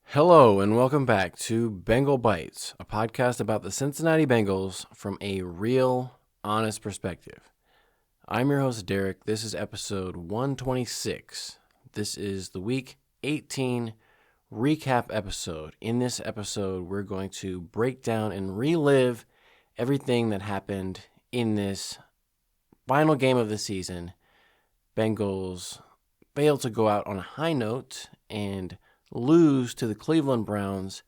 Hello and welcome back to Bengal Bites, a podcast about the Cincinnati Bengals from a real, honest perspective. I'm your host, Derek. This is episode 126. This is the Week 18 recap episode. In this episode, we're going to break down and relive everything that happened in this final game of the season. Bengals failed to go out on a high note and lose to the Cleveland Browns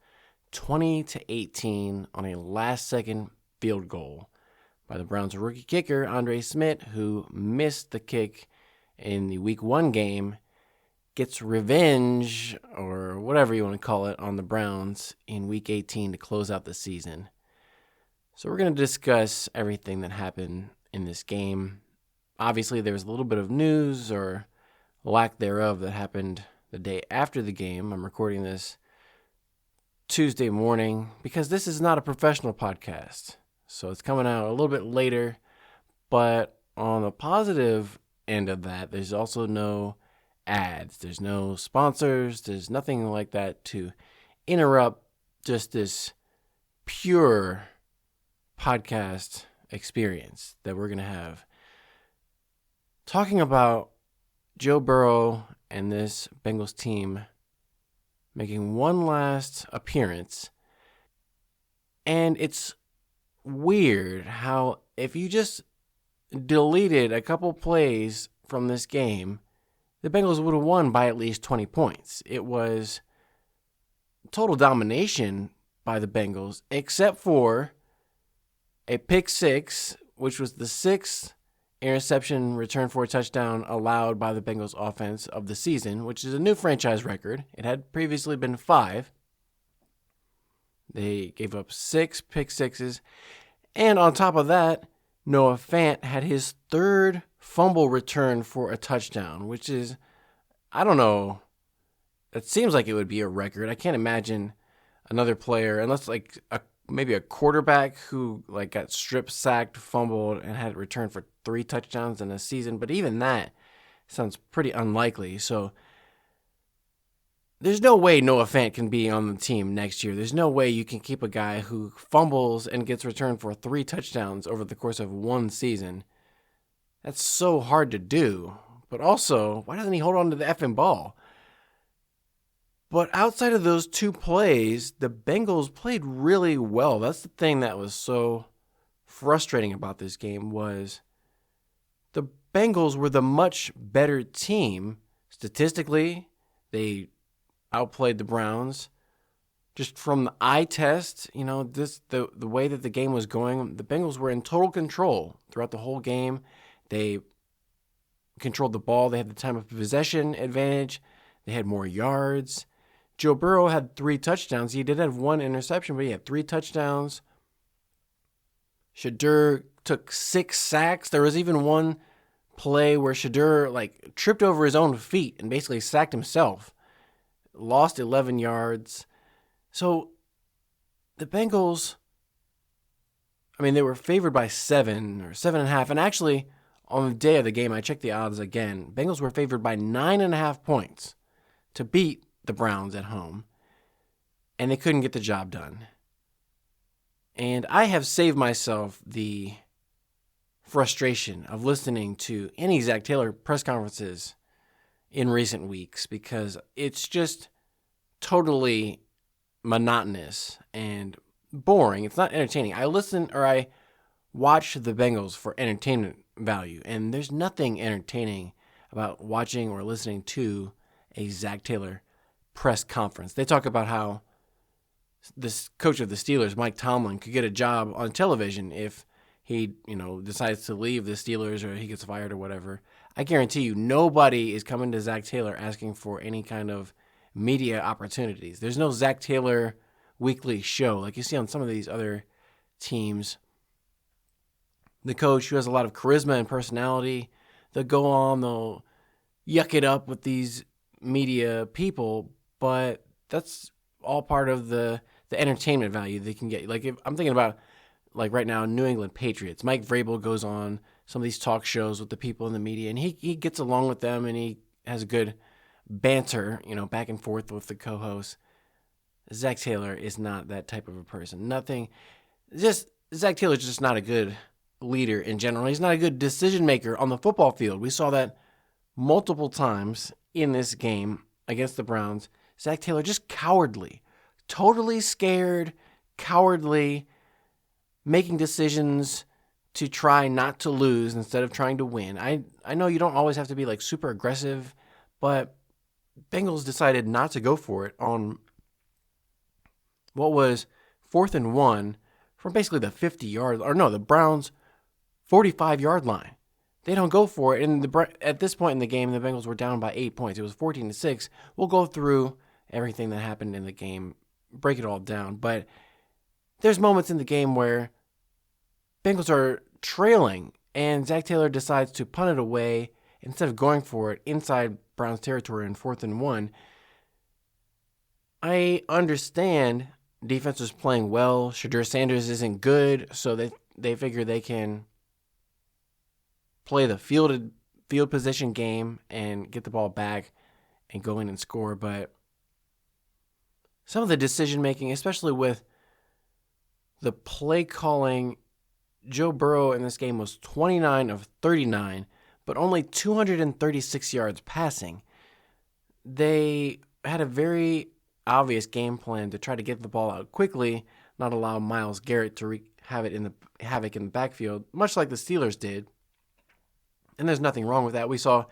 20-18 on a last-second field goal by the Browns' rookie kicker, Andre Smith, who missed the kick in the Week 1 game, gets revenge, or whatever you want to call it, on the Browns in Week 18 to close out the season. So we're going to discuss everything that happened in this game. Obviously, there's a little bit of news, or lack thereof, that happened the day after the game. I'm recording this Tuesday morning because this is not a professional podcast. So it's coming out a little bit later. But on the positive end of that, there's also no ads. There's no sponsors. There's nothing like that to interrupt just this pure podcast experience that we're going to have. Talking about Joe Burrow and this Bengals team making one last appearance. And it's weird how if you just deleted a couple plays from this game, the Bengals would have won by at least 20 points. It was total domination by the Bengals, except for a pick six, which was the sixth interception return for a touchdown allowed by the Bengals offense of the season, which is a new franchise record. It had previously been 5. They gave up 6 pick sixes. And on top of that, Noah Fant had his third fumble return for a touchdown, which is, I don't know, it seems like it would be a record. I can't imagine another player, unless maybe a quarterback who got strip sacked, fumbled, and had it returned for 3 touchdowns in a season. But even that sounds pretty unlikely. So there's no way Noah Fant can be on the team next year. There's no way you can keep a guy who fumbles and gets returned for 3 touchdowns over the course of one season. That's so hard to do. But also, why doesn't he hold on to the effing ball? But outside of those 2 plays, the Bengals played really well. That's the thing that was so frustrating about this game, was the Bengals were the much better team. Statistically, they outplayed the Browns. Just from the eye test, the way that the game was going, the Bengals were in total control throughout the whole game. They controlled the ball. They had the time of possession advantage. They had more yards. Joe Burrow had 3 touchdowns. He did have 1 interception, but he had 3 touchdowns. Shedeur took 6 sacks. There was even one play where Shedeur tripped over his own feet and basically sacked himself. Lost 11 yards. So the Bengals, they were favored by 7 or 7.5. And actually, on the day of the game, I checked the odds again. Bengals were favored by 9.5 points to beat the Browns at home, and they couldn't get the job done. And I have saved myself the frustration of listening to any Zac Taylor press conferences in recent weeks, because it's just totally monotonous and boring. It's not entertaining. I watch the Bengals for entertainment value, and there's nothing entertaining about watching or listening to a Zac Taylor press conference. They talk about how this coach of the Steelers, Mike Tomlin, could get a job on television if he, decides to leave the Steelers or he gets fired or whatever. I guarantee you nobody is coming to Zac Taylor asking for any kind of media opportunities. There's no Zac Taylor weekly show like you see on some of these other teams. The coach who has a lot of charisma and personality, they'll go on, they'll yuck it up with these media people, but that's all part of the entertainment value they can get. If I'm thinking about, right now, New England Patriots, Mike Vrabel goes on some of these talk shows with the people in the media, and he gets along with them, and he has a good banter, back and forth with the co-hosts. Zac Taylor is not that type of a person. Zac Taylor's just not a good leader in general. He's not a good decision maker on the football field. We saw that multiple times in this game against the Browns. Zac Taylor just cowardly, totally scared, cowardly, making decisions to try not to lose instead of trying to win. I know you don't always have to be like super aggressive, but Bengals decided not to go for it on what was 4th and 1 from basically the 50-yard, or no, the Browns' 45-yard line. They don't go for it, and at this point in the game, the Bengals were down by 8 points. It was 14-6. We'll go through everything that happened in the game, break it all down, but there's moments in the game where Bengals are trailing, and Zac Taylor decides to punt it away instead of going for it inside Browns territory in 4th and 1. I understand defense was playing well. Shedeur Sanders isn't good, so they figure they can play the field position game and get the ball back and go in and score. But some of the decision making, especially with the play calling, Joe Burrow in this game was 29 of 39, but only 236 yards passing. They had a very obvious game plan to try to get the ball out quickly, not allow Myles Garrett to wreak havoc in the backfield, much like the Steelers did. And there's nothing wrong with that. We saw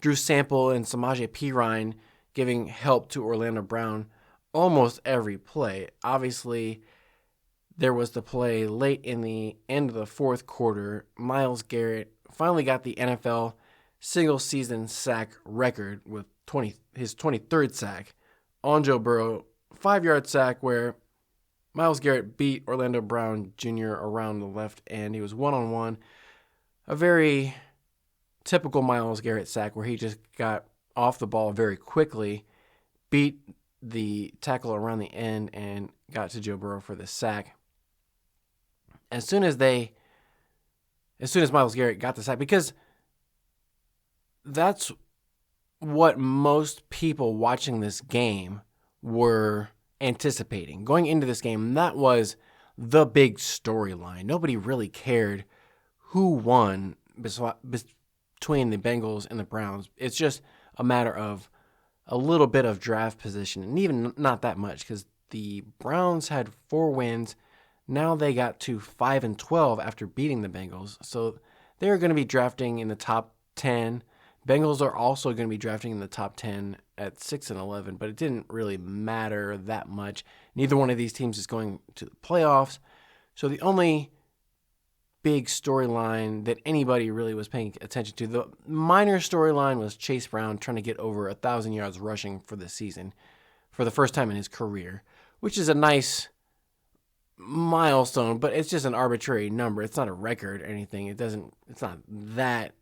Drew Sample and Samaje Perine giving help to Orlando Brown almost every play. Obviously, there was the play late in the end of the fourth quarter. Myles Garrett finally got the NFL single-season sack record with his 23rd sack on Joe Burrow. 5-yard sack where Myles Garrett beat Orlando Brown Jr. around the left end. He was one-on-one. A very typical Myles Garrett sack where he just got off the ball very quickly, beat the tackle around the end, and got to Joe Burrow for the sack. As soon as Myles Garrett got the sack, because that's what most people watching this game were anticipating. Going into this game, that was the big storyline. Nobody really cared who won between the Bengals and the Browns. It's just a matter of a little bit of draft position, and even not that much, because the Browns had 4 wins. Now they got to 5-12 after beating the Bengals. So they're going to be drafting in the top 10. Bengals are also going to be drafting in the top 10 at 6-11, but it didn't really matter that much. Neither one of these teams is going to the playoffs. So the only big storyline that anybody really was paying attention to, the minor storyline, was Chase Brown trying to get over 1,000 yards rushing for the season for the first time in his career, which is a nice milestone, but it's just an arbitrary number. It's not a record or anything. It's not that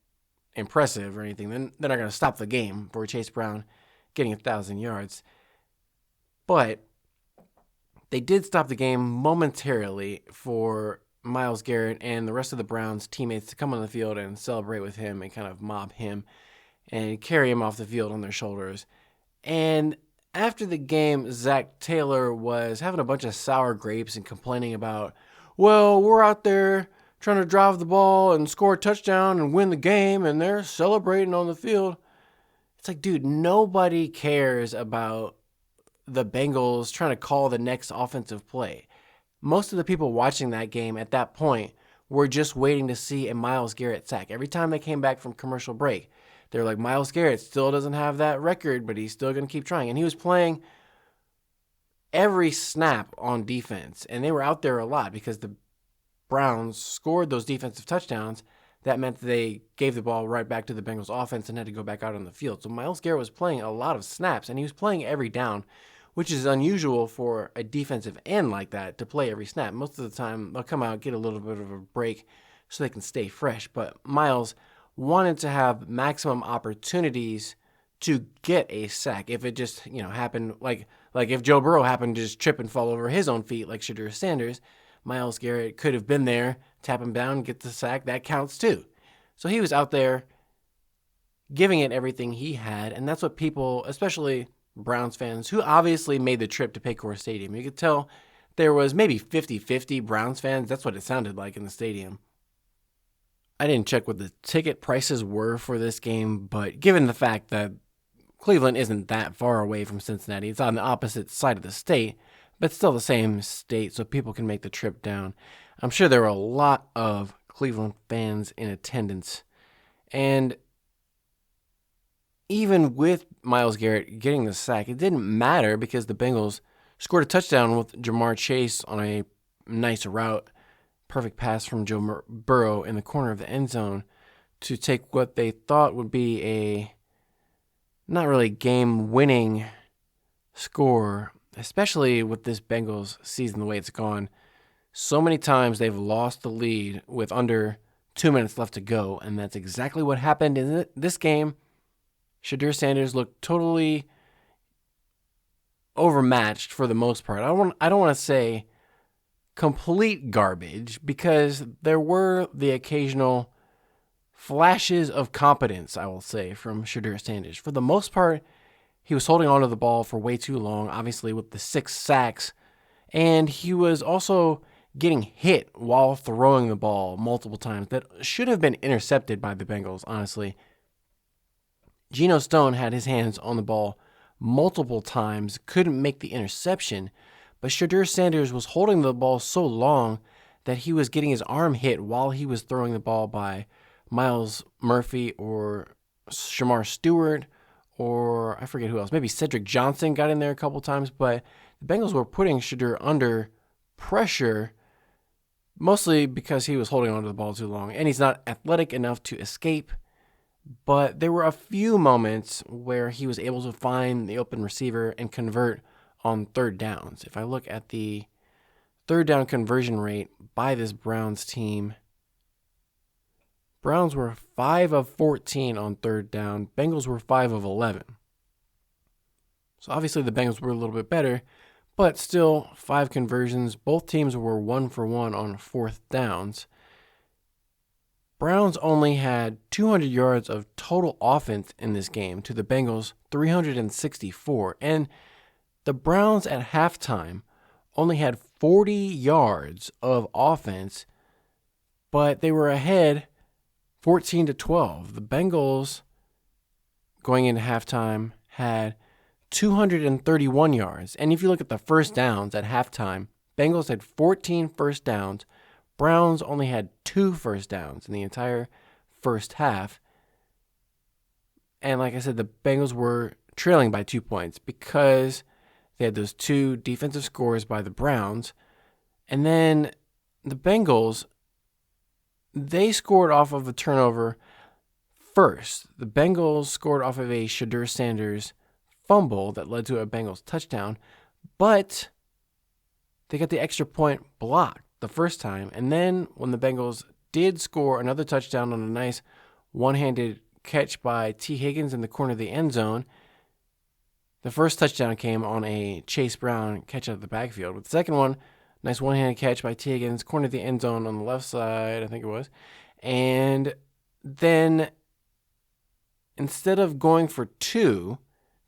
impressive or anything. Then they're not going to stop the game for Chase Brown getting 1,000 yards. But they did stop the game momentarily for Myles Garrett and the rest of the Browns teammates to come on the field and celebrate with him and kind of mob him and carry him off the field on their shoulders. And after the game, Zac Taylor was having a bunch of sour grapes and complaining about, well, we're out there trying to drive the ball and score a touchdown and win the game, and they're celebrating on the field. It's like, dude, nobody cares about the Bengals trying to call the next offensive play. Most of the people watching that game at that point were just waiting to see a Myles Garrett sack. Every time they came back from commercial break, they're like, Myles Garrett still doesn't have that record, but he's still going to keep trying. And he was playing every snap on defense, and they were out there a lot because the Browns scored those defensive touchdowns. That meant they gave the ball right back to the Bengals offense and had to go back out on the field. So Myles Garrett was playing a lot of snaps, and he was playing every down, which is unusual for a defensive end like that to play every snap. Most of the time, they'll come out, get a little bit of a break so they can stay fresh. But Myles wanted to have maximum opportunities to get a sack. If it just, happened, like if Joe Burrow happened to just trip and fall over his own feet like Shedeur Sanders, Myles Garrett could have been there, tap him down, get the sack. That counts too. So he was out there giving it everything he had, and that's what people, especially Browns fans who obviously made the trip to Paycor Stadium. You could tell there was maybe 50-50 Browns fans. That's what it sounded like in the stadium. I didn't check what the ticket prices were for this game, but given the fact that Cleveland isn't that far away from Cincinnati, it's on the opposite side of the state, but still the same state, so people can make the trip down. I'm sure there were a lot of Cleveland fans in attendance. And even with Myles Garrett getting the sack, it didn't matter because the Bengals scored a touchdown with Jamar Chase on a nice route. Perfect pass from Joe Burrow in the corner of the end zone to take what they thought would be a not really game-winning score, especially with this Bengals season the way it's gone. So many times they've lost the lead with under 2 minutes left to go, and that's exactly what happened in this game. Shedeur Sanders looked totally overmatched for the most part. I don't want to say complete garbage because there were the occasional flashes of competence, I will say, from Shedeur Sanders. For the most part, he was holding onto the ball for way too long, obviously with the 6 sacks, and he was also getting hit while throwing the ball multiple times that should have been intercepted by the Bengals, honestly. Geno Stone had his hands on the ball multiple times, couldn't make the interception, but Shedeur Sanders was holding the ball so long that he was getting his arm hit while he was throwing the ball by Myles Murphy or Shamar Stewart or I forget who else. Maybe Cedric Johnson got in there a couple times, but the Bengals were putting Shedeur under pressure mostly because he was holding onto the ball too long and he's not athletic enough to escape. But there were a few moments where he was able to find the open receiver and convert on third downs. If I look at the third down conversion rate by this Browns team, Browns were 5 of 14 on third down. Bengals were 5 of 11. So obviously the Bengals were a little bit better, but still 5 conversions. Both teams were 1 for 1 on fourth downs. Browns only had 200 yards of total offense in this game to the Bengals 364. And the Browns at halftime only had 40 yards of offense, but they were ahead 14-12. The Bengals going into halftime had 231 yards. And if you look at the first downs at halftime, Bengals had 14 first downs. Browns only had 2 first downs in the entire first half. And like I said, the Bengals were trailing by 2 points because they had those 2 defensive scores by the Browns. And then the Bengals, they scored off of a turnover first. The Bengals scored off of a Shedeur Sanders fumble that led to a Bengals touchdown, but they got the extra point blocked the first time. And then when the Bengals did score another touchdown on a nice one-handed catch by T. Higgins in the corner of the end zone, the first touchdown came on a Chase Brown catch out of the backfield. With the second one, nice one-handed catch by T. Higgins, corner of the end zone on the left side, I think it was. And then instead of going for 2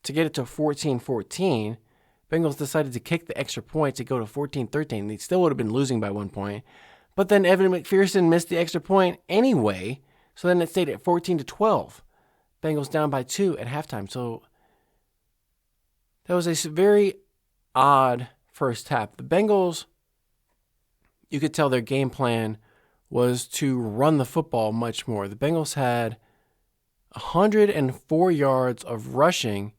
to get it to 14-14, Bengals decided to kick the extra point to go to 14-13. They still would have been losing by 1 point. But then Evan McPherson missed the extra point anyway, so then it stayed at 14-12. Bengals down by 2 at halftime. So that was a very odd first half. The Bengals, you could tell their game plan was to run the football much more. The Bengals had 104 yards of rushing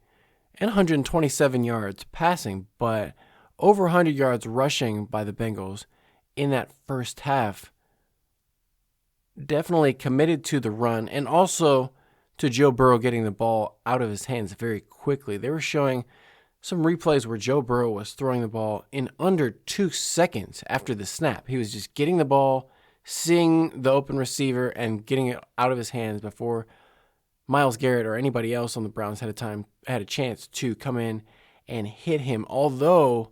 and 127 yards passing, but over 100 yards rushing by the Bengals in that first half. Definitely committed to the run and also to Joe Burrow getting the ball out of his hands very quickly. They were showing some replays where Joe Burrow was throwing the ball in under 2 seconds after the snap. He was just getting the ball, seeing the open receiver, and getting it out of his hands before Myles Garrett or anybody else on the Browns had a chance to come in and hit him. Although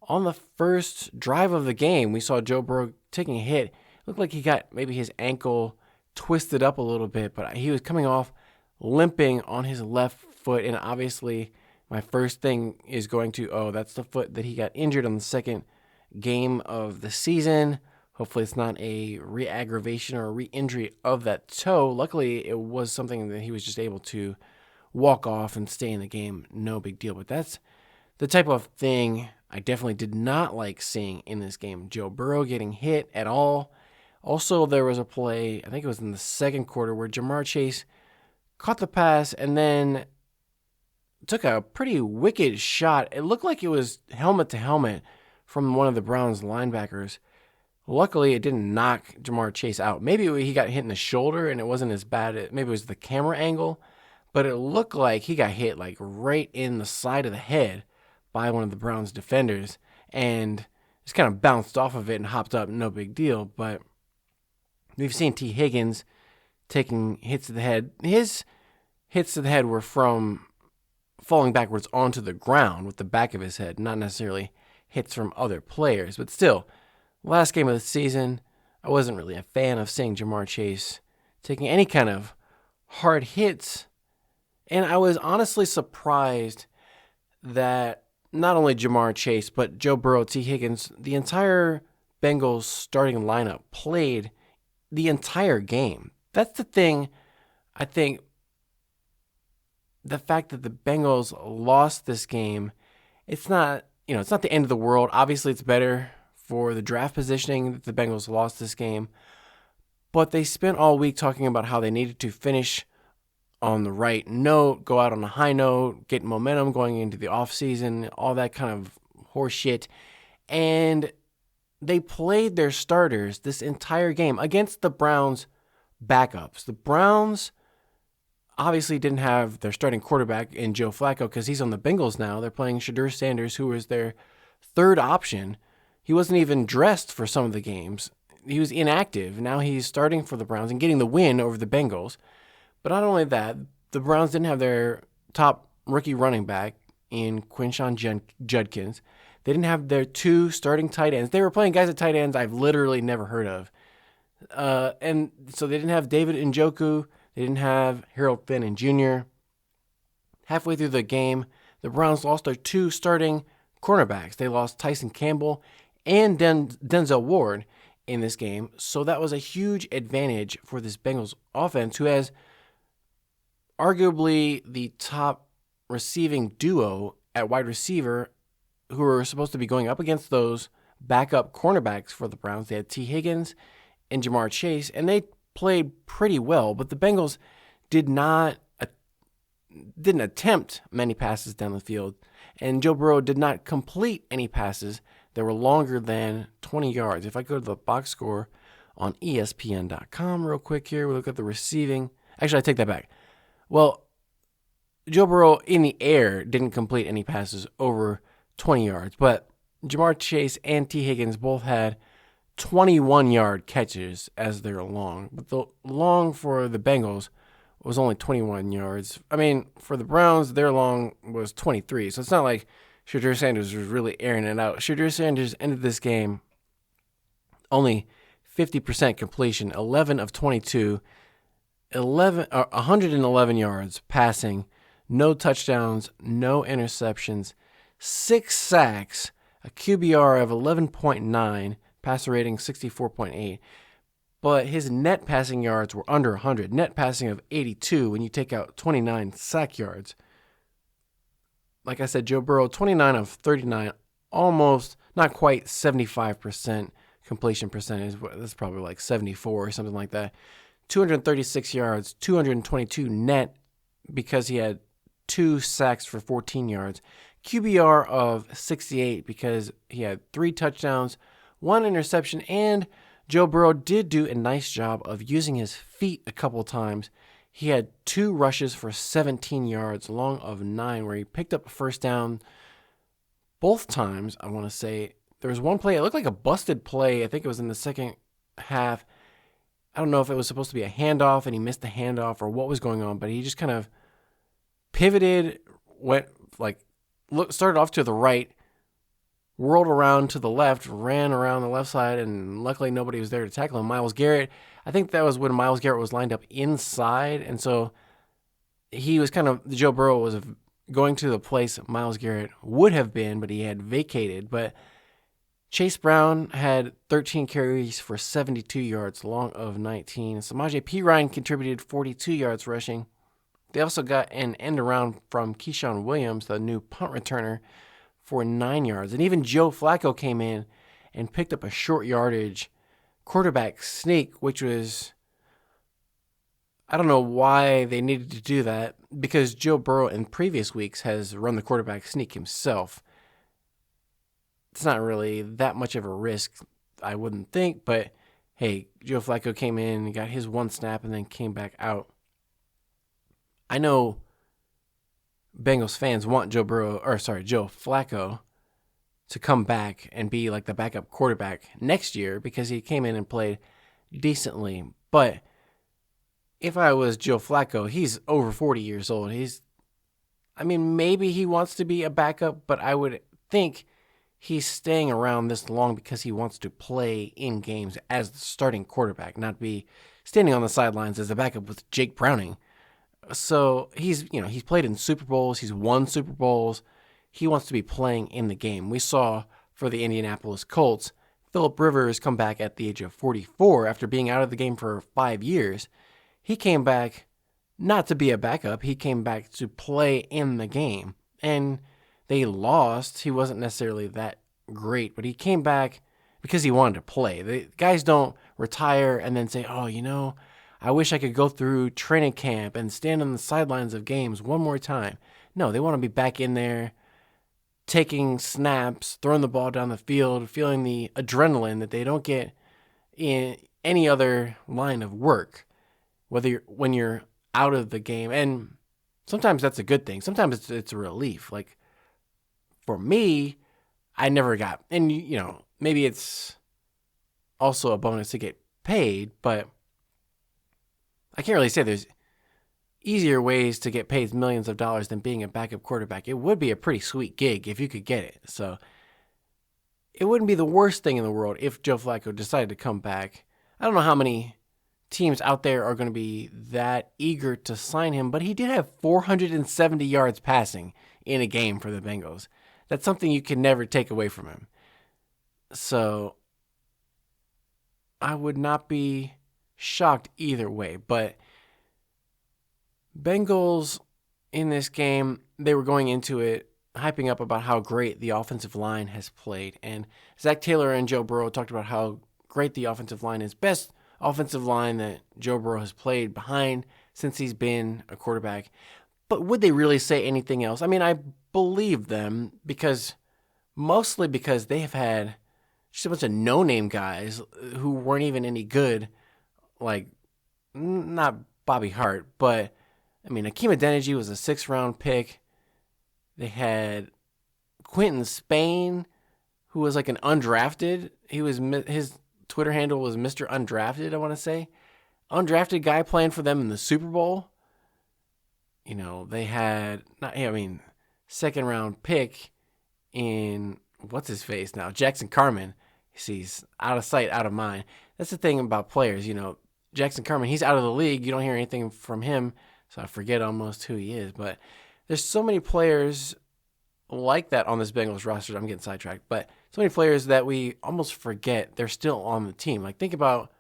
on the first drive of the game, we saw Joe Burrow taking a hit. It looked like he got maybe his ankle twisted up a little bit, but he was coming off limping on his left foot, and obviously my first thing is going to, oh, that's the foot that he got injured on the second game of the season. Hopefully it's not a re-aggravation or a re-injury of that toe. Luckily, it was something that he was just able to walk off and stay in the game. No big deal. But that's the type of thing I definitely did not like seeing in this game. Joe Burrow getting hit at all. Also, there was a play, I think it was in the second quarter, where Jamar Chase caught the pass and then took a pretty wicked shot. It looked like it was helmet to helmet from one of the Browns linebackers. Luckily, it didn't knock Jamar Chase out. Maybe he got hit in the shoulder and it wasn't as bad. Maybe it was the camera angle, but it looked like he got hit like right in the side of the head by one of the Browns defenders and just kind of bounced off of it and hopped up. No big deal. But we've seen T. Higgins taking hits to the head. His hits to the head were from falling backwards onto the ground with the back of his head, not necessarily hits from other players. But still, last game of the season, I wasn't really a fan of seeing Jamar Chase taking any kind of hard hits. And I was honestly surprised that not only Jamar Chase, but Joe Burrow, T. Higgins, the entire Bengals starting lineup played the entire game. That's the thing, I think, the fact that the Bengals lost this game, it's not the end of the world. Obviously, it's better for the draft positioning that the Bengals lost this game. But they spent all week talking about how they needed to finish on the right note, go out on a high note, get momentum going into the offseason, all that kind of horse shit. And they played their starters this entire game against the Browns' backups. The Browns obviously didn't have their starting quarterback in Joe Flacco because he's on the Bengals now. They're playing Shedeur Sanders, who was their third option. He wasn't even dressed for some of the games. He was inactive. Now he's starting for the Browns and getting the win over the Bengals. But not only that, the Browns didn't have their top rookie running back in Quinshon Judkins. They didn't have their two starting tight ends. They were playing guys at tight ends I've literally never heard of. And so they didn't have David Njoku. They didn't have Harold Finn Jr. Halfway through the game, the Browns lost their two starting cornerbacks. They lost Tyson Campbell and Denzel Ward in this game. So that was a huge advantage for this Bengals offense, who has arguably the top receiving duo at wide receiver, who are supposed to be going up against those backup cornerbacks for the Browns. They had T. Higgins and Jamar Chase, and they played pretty well, but the Bengals didn't attempt many passes down the field, and Joe Burrow did not complete any passes that were longer than 20 yards. If I go to the box score on ESPN.com real quick here, we look at the receiving. Actually, I take that back. Well, Joe Burrow in the air didn't complete any passes over 20 yards, but Jamar Chase and T. Higgins both had 21-yard catches as their long. But the long for the Bengals was only 21 yards. I mean, for the Browns, their long was 23. So it's not like Shedeur Sanders was really airing it out. Shedeur Sanders ended this game only 50% completion, 11 of 22, 111 yards passing, no touchdowns, no interceptions, 6 sacks, a QBR of 11.9, passer rating 64.8. But his net passing yards were under 100. Net passing of 82 when you take out 29 sack yards. Like I said, Joe Burrow, 29 of 39, almost, not quite 75% completion percentage. That's probably like 74 or something like that. 236 yards, 222 net because he had 2 sacks for 14 yards. QBR of 68 because he had 3 touchdowns, 1 interception, and Joe Burrow did do a nice job of using his feet a couple times. He had 2 rushes for 17 yards, long of 9, where he picked up a first down both times, I want to say. There was one play, it looked like a busted play. I think it was in the second half. I don't know if it was supposed to be a handoff and he missed the handoff or what was going on, but he just kind of pivoted, started off to the right, whirled around to the left, ran around the left side, and luckily nobody was there to tackle him. Myles Garrett, I think that was when Myles Garrett was lined up inside, and so he was Joe Burrow was going to the place Myles Garrett would have been, but he had vacated. But Chase Brown had 13 carries for 72 yards, long of 19. Samaje Perine contributed 42 yards rushing. They also got an end around from Keyshawn Williams, the new punt returner, for 9 yards. And even Joe Flacco came in and picked up a short yardage quarterback sneak, which was, I don't know why they needed to do that, because Joe Burrow in previous weeks has run the quarterback sneak himself. It's not really that much of a risk, I wouldn't think, but hey, Joe Flacco came in and got his one snap and then came back out. I know Bengals fans want Joe Flacco to come back and be like the backup quarterback next year because he came in and played decently. But if I was Joe Flacco, he's over 40 years old. Maybe he wants to be a backup, but I would think he's staying around this long because he wants to play in games as the starting quarterback, not be standing on the sidelines as a backup with Jake Browning. So he's played in Super Bowls. He's won Super Bowls. He wants to be playing in the game. We saw for the Indianapolis Colts, Phillip Rivers come back at the age of 44 after being out of the game for 5 years. He came back not to be a backup. He came back to play in the game. And they lost. He wasn't necessarily that great, but he came back because he wanted to play. The guys don't retire and then say, I wish I could go through training camp and stand on the sidelines of games one more time. No, they want to be back in there, taking snaps, throwing the ball down the field, feeling the adrenaline that they don't get in any other line of work, when you're out of the game. And sometimes that's a good thing. Sometimes it's a relief. Like for me, I never got, and maybe it's also a bonus to get paid, but I can't really say there's easier ways to get paid millions of dollars than being a backup quarterback. It would be a pretty sweet gig if you could get it. So it wouldn't be the worst thing in the world if Joe Flacco decided to come back. I don't know how many teams out there are going to be that eager to sign him, but he did have 470 yards passing in a game for the Bengals. That's something you can never take away from him. So I would not be shocked either way. But Bengals in this game, they were going into it hyping up about how great the offensive line has played. And Zac Taylor and Joe Burrow talked about how great the offensive line is. Best offensive line that Joe Burrow has played behind since he's been a quarterback. But would they really say anything else? I believe them mostly because they have had just a bunch of no-name guys who weren't even any good, like not Bobby Hart, but Akeem Adeniji was a 6th-round pick. They had Quentin Spain, who was like an undrafted. His Twitter handle was Mr. Undrafted, I want to say. Undrafted guy playing for them in the Super Bowl. They had 2nd-round pick in what's his face now, Jackson Carman. He's out of sight, out of mind. That's the thing about players, Jackson Carman, he's out of the league. You don't hear anything from him, so I forget almost who he is. But there's so many players like that on this Bengals roster. I'm getting sidetracked, but so many players that we almost forget they're still on the team. Like think about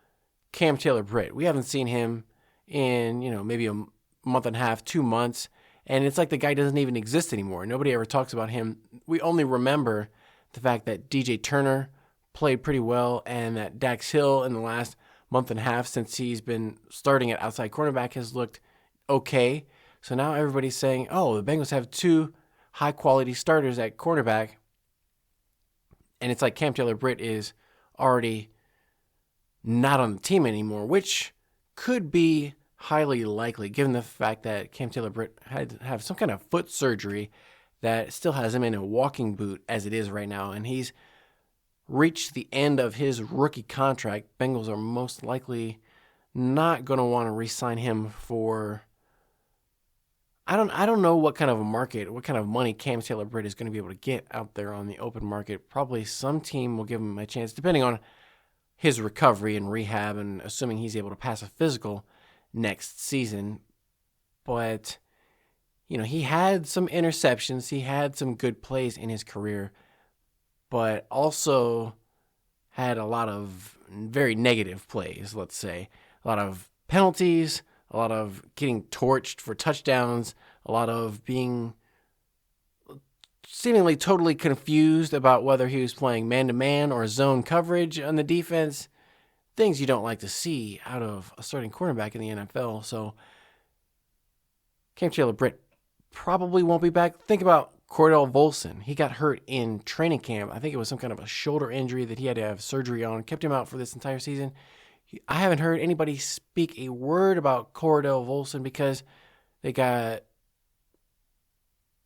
Cam Taylor-Britt. We haven't seen him in, maybe a month and a half, 2 months, and it's like the guy doesn't even exist anymore. Nobody ever talks about him. We only remember the fact that DJ Turner played pretty well and that Dax Hill in the last month and a half since he's been starting at outside cornerback has looked okay. So now everybody's saying, the Bengals have 2 high-quality starters at cornerback, and it's like Cam Taylor-Britt is already not on the team anymore, which could be highly likely given the fact that Cam Taylor-Britt had to have some kind of foot surgery that still has him in a walking boot as it is right now, and he's reached the end of his rookie contract. Bengals are most likely not going to want to re-sign him for, I don't know what kind of a market, what kind of money Cam Taylor-Britt is going to be able to get out there on the open market. Probably some team will give him a chance, depending on his recovery and rehab, and assuming he's able to pass a physical next season. But he had some interceptions, he had some good plays in his career, but also had a lot of very negative plays, let's say. A lot of penalties, a lot of getting torched for touchdowns, a lot of being seemingly totally confused about whether he was playing man-to-man or zone coverage on the defense. Things you don't like to see out of a starting quarterback in the NFL. So Cam Taylor-Britt probably won't be back. Think about Cordell Volson. He got hurt in training camp. I think it was some kind of a shoulder injury that he had to have surgery on. Kept him out for this entire season. I haven't heard anybody speak a word about Cordell Volson because they got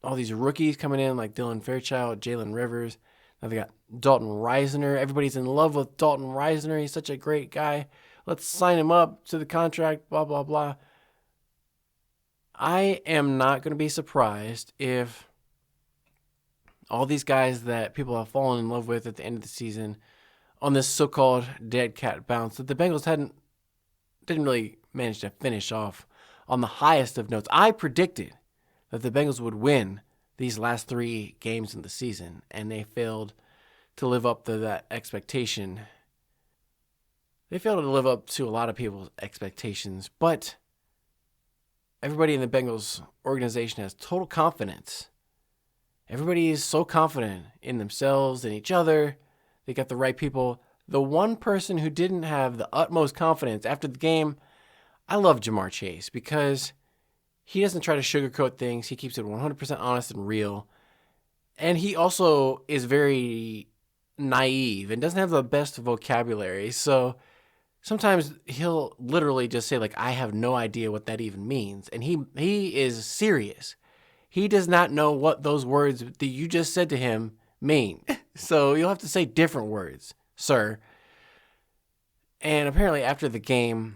all these rookies coming in like Dylan Fairchild, Jalen Rivers. Now they got Dalton Reisner. Everybody's in love with Dalton Reisner. He's such a great guy. Let's sign him up to the contract, blah, blah, blah. I am not going to be surprised if all these guys that people have fallen in love with at the end of the season on this so-called dead cat bounce, that the Bengals didn't really manage to finish off on the highest of notes. I predicted that the Bengals would win these last 3 games in the season, and they failed to live up to that expectation. They failed to live up to a lot of people's expectations, but everybody in the Bengals organization has total confidence. Everybody is so confident in themselves and each other. They got the right people. The one person who didn't have the utmost confidence after the game, I love Ja'Marr Chase because he doesn't try to sugarcoat things. He keeps it 100% honest and real. And he also is very naive and doesn't have the best vocabulary. So sometimes he'll literally just say, like, I have no idea what that even means. And he is serious. He does not know what those words that you just said to him mean. So you'll have to say different words, sir. And apparently after the game,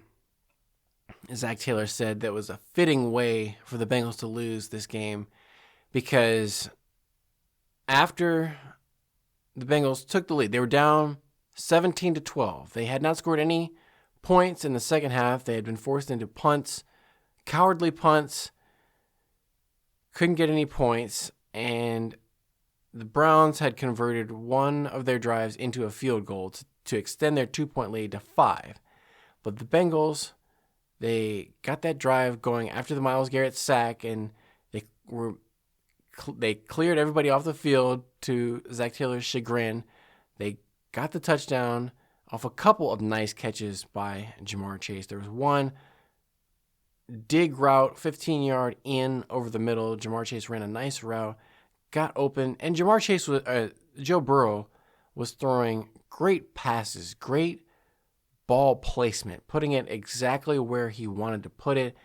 Zac Taylor said that was a fitting way for the Bengals to lose this game because after the Bengals took the lead, they were down 17-12. They had not scored any points in the second half. They had been forced into punts, cowardly punts, couldn't get any points, and the Browns had converted one of their drives into a field goal to extend their 2-point lead to 5. But the Bengals, they got that drive going after the Myles Garrett sack, and they cleared everybody off the field to Zac Taylor's chagrin. They got the touchdown off a couple of nice catches by Ja'Marr Chase. There was one dig route, 15-yard in over the middle. Ja'Marr Chase ran a nice route, got open, and Joe Burrow was throwing great passes, great ball placement, putting it exactly where he wanted to put it.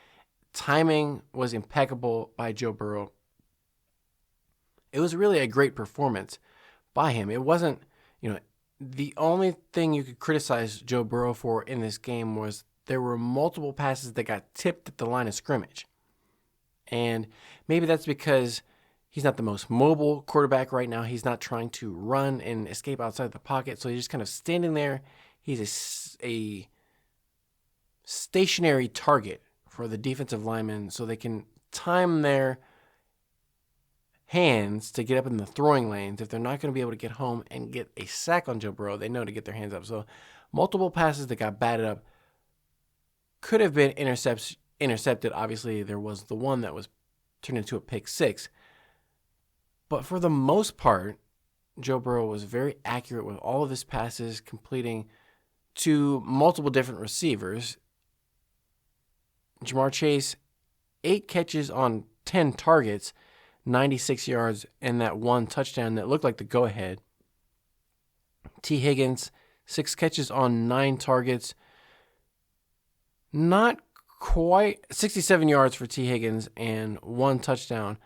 Timing was impeccable by Joe Burrow. It was really a great performance by him. It wasn't, the only thing you could criticize Joe Burrow for in this game was there were multiple passes that got tipped at the line of scrimmage. And maybe that's because he's not the most mobile quarterback right now. He's not trying to run and escape outside the pocket. So he's just kind of standing there. He's a stationary target for the defensive linemen so they can time their hands to get up in the throwing lanes. If they're not going to be able to get home and get a sack on Joe Burrow, they know to get their hands up. So multiple passes that got batted up could have been intercepted. Obviously, there was the one that was turned into a pick six. But for the most part, Joe Burrow was very accurate with all of his passes, completing to multiple different receivers. Ja'Marr Chase, 8 catches on 10 targets, 96 yards, and that one touchdown that looked like the go-ahead. T. Higgins, 6 catches on 9 targets. Not quite 67 yards for T. Higgins and 1 touchdown.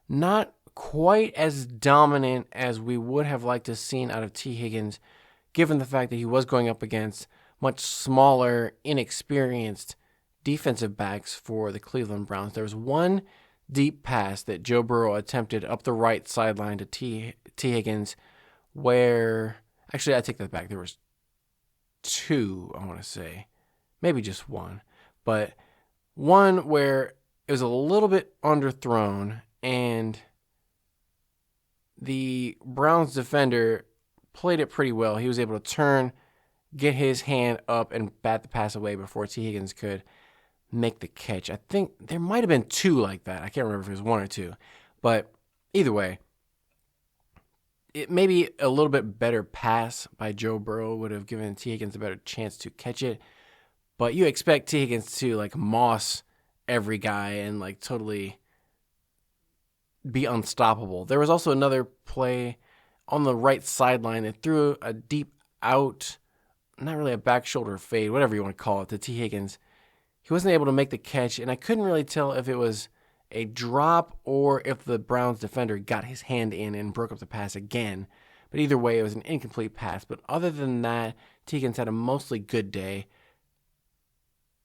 Not quite as dominant as we would have liked to have seen out of T. Higgins, given the fact that he was going up against much smaller, inexperienced defensive backs for the Cleveland Browns. There was one deep pass that Joe Burrow attempted up the right sideline to T. Higgins where, actually I take that back, there was 2, I want to say. Maybe just one. But one where it was a little bit underthrown, and the Browns defender played it pretty well. He was able to turn, get his hand up, and bat the pass away before T. Higgins could make the catch. I think there might have been two like that. I can't remember if it was one or two. But either way, it maybe a little bit better pass by Joe Burrow would have given T. Higgins a better chance to catch it. But you expect T. Higgins to like moss every guy and like totally be unstoppable. There was also another play on the right sideline that threw a deep out, not really a back shoulder fade, whatever you want to call it, to T. Higgins. He wasn't able to make the catch, and I couldn't really tell if it was a drop or if the Browns defender got his hand in and broke up the pass again. But either way, it was an incomplete pass. But other than that, T. Higgins had a mostly good day.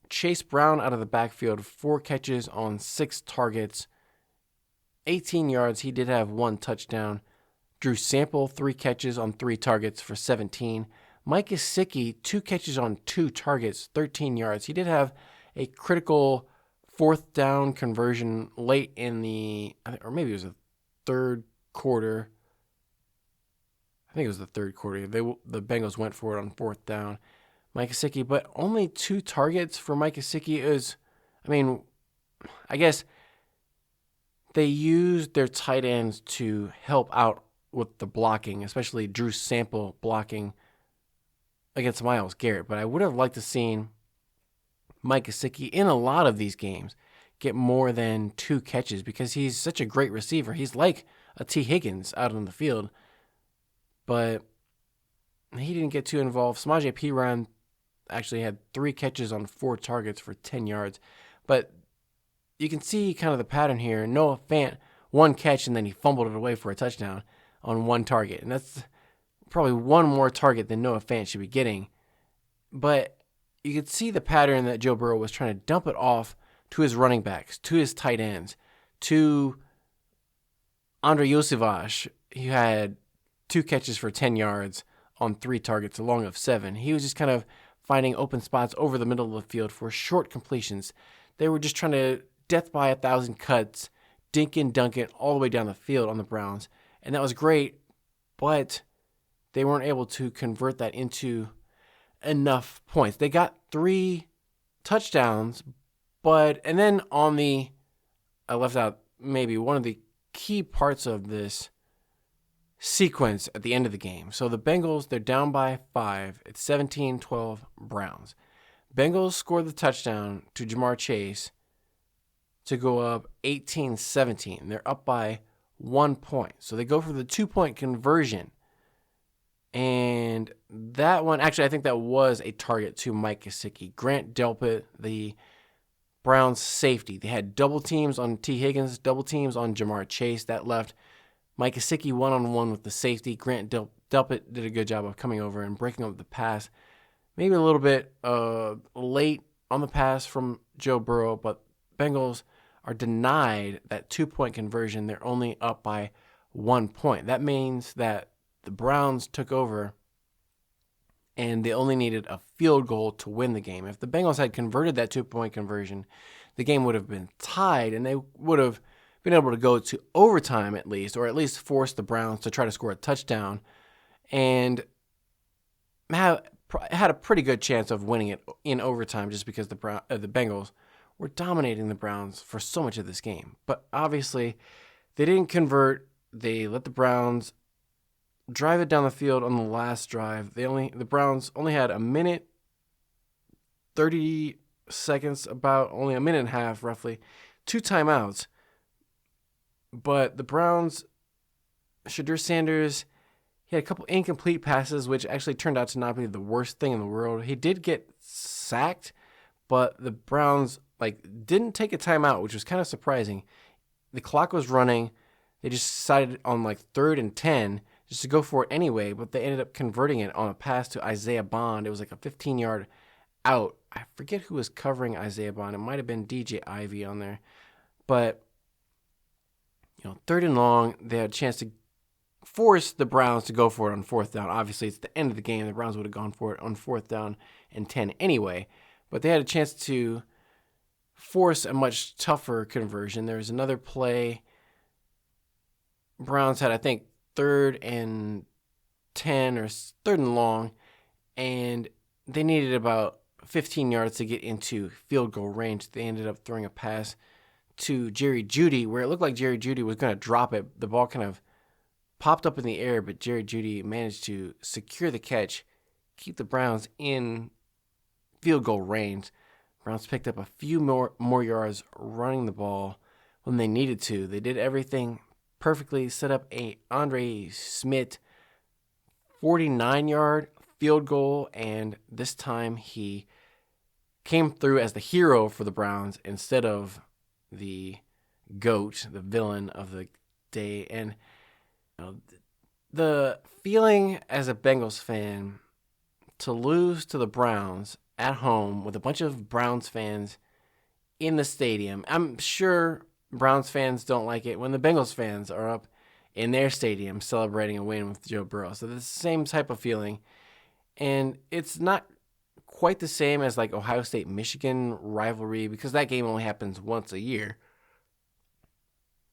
Chase Brown out of the backfield, 4 catches on 6 targets, 18 yards. He did have 1 touchdown. Drew Sample, 3 catches on 3 targets for 17. Mike Gesicki, 2 catches on 2 targets, 13 yards. He did have a critical 4th down conversion late in or maybe it was the third quarter. I think it was the third quarter. The Bengals went for it on 4th down. Mike Gesicki, but only 2 targets for Mike Gesicki I guess they used their tight ends to help out with the blocking, especially Drew Sample blocking against Myles Garrett. But I would have liked to seen Mike Gesicki in a lot of these games get more than 2 catches because he's such a great receiver. He's like a T. Higgins out on the field, but he didn't get too involved. Samaje Perine actually had 3 catches on 4 targets for 10 yards. But you can see kind of the pattern here. Noah Fant, 1 catch, and then he fumbled it away for a touchdown on 1 target. And that's probably 1 more target than Noah Fant should be getting. But you could see the pattern that Joe Burrow was trying to dump it off to his running backs, to his tight ends, to Andre Iosivas. He had 2 catches for 10 yards on 3 targets, along of 7. He was just kind of finding open spots over the middle of the field for short completions. They were just trying to death by 1,000 cuts, dink and dunk it all the way down the field on the Browns. And that was great, but they weren't able to convert that into enough points. They got 3 touchdowns, and then I left out maybe one of the key parts of this sequence at the end of the game. So the Bengals, they're down by 5. It's 17-12 Browns. Bengals scored the touchdown to Jamar Chase to go up 18-17. They're up by 1 point. So they go for the 2-point conversion. And that one, actually, I think that was a target to Mike Gesicki. Grant Delpit, the Browns safety. They had double teams on T. Higgins, double teams on Jamar Chase. That left Mike Gesicki one-on-one with the safety. Grant Delpit did a good job of coming over and breaking up the pass. Maybe a little bit late on the pass from Joe Burrow, but Bengals are denied that 2-point conversion. They're only up by 1 point. That means that the Browns took over and they only needed a field goal to win the game. If the Bengals had converted that 2-point conversion, the game would have been tied and they would have been able to go to overtime at least, or at least force the Browns to try to score a touchdown and had a pretty good chance of winning it in overtime just because the Bengals were dominating the Browns for so much of this game. But obviously, they didn't convert. They let the Browns drive it down the field on the last drive. The Browns only had a minute, 30 seconds, only a minute and a half roughly, 2 timeouts. But the Browns, Shedeur Sanders, he had a couple incomplete passes, which actually turned out to not be the worst thing in the world. He did get sacked, but the Browns didn't take a timeout, which was kind of surprising. The clock was running. They just decided on 3rd and 10 just to go for it anyway, but they ended up converting it on a pass to Isaiah Bond. It was a 15-yard out. I forget who was covering Isaiah Bond. It might have been DJ Ivy on there. But 3rd and long, they had a chance to force the Browns to go for it on 4th down. Obviously, it's the end of the game. The Browns would have gone for it on 4th down and 10 anyway. But they had a chance to force a much tougher conversion. There was another play. Browns had, I think, 3rd and 10 or 3rd and long, and they needed about 15 yards to get into field goal range. They ended up throwing a pass to Jerry Jeudy where it looked like Jerry Jeudy was going to drop it. The ball kind of popped up in the air, but Jerry Jeudy managed to secure the catch, keep the Browns in field goal range. Browns picked up a few more yards running the ball when they needed to. They did everything perfectly, set up a Andre Smith 49-yard field goal, and this time he came through as the hero for the Browns instead of the GOAT, the villain of the day. And the feeling as a Bengals fan to lose to the Browns at home with a bunch of Browns fans in the stadium. I'm sure Browns fans don't like it when the Bengals fans are up in their stadium celebrating a win with Joe Burrow. So it's the same type of feeling. And it's not quite the same as like Ohio State-Michigan rivalry because that game only happens once a year.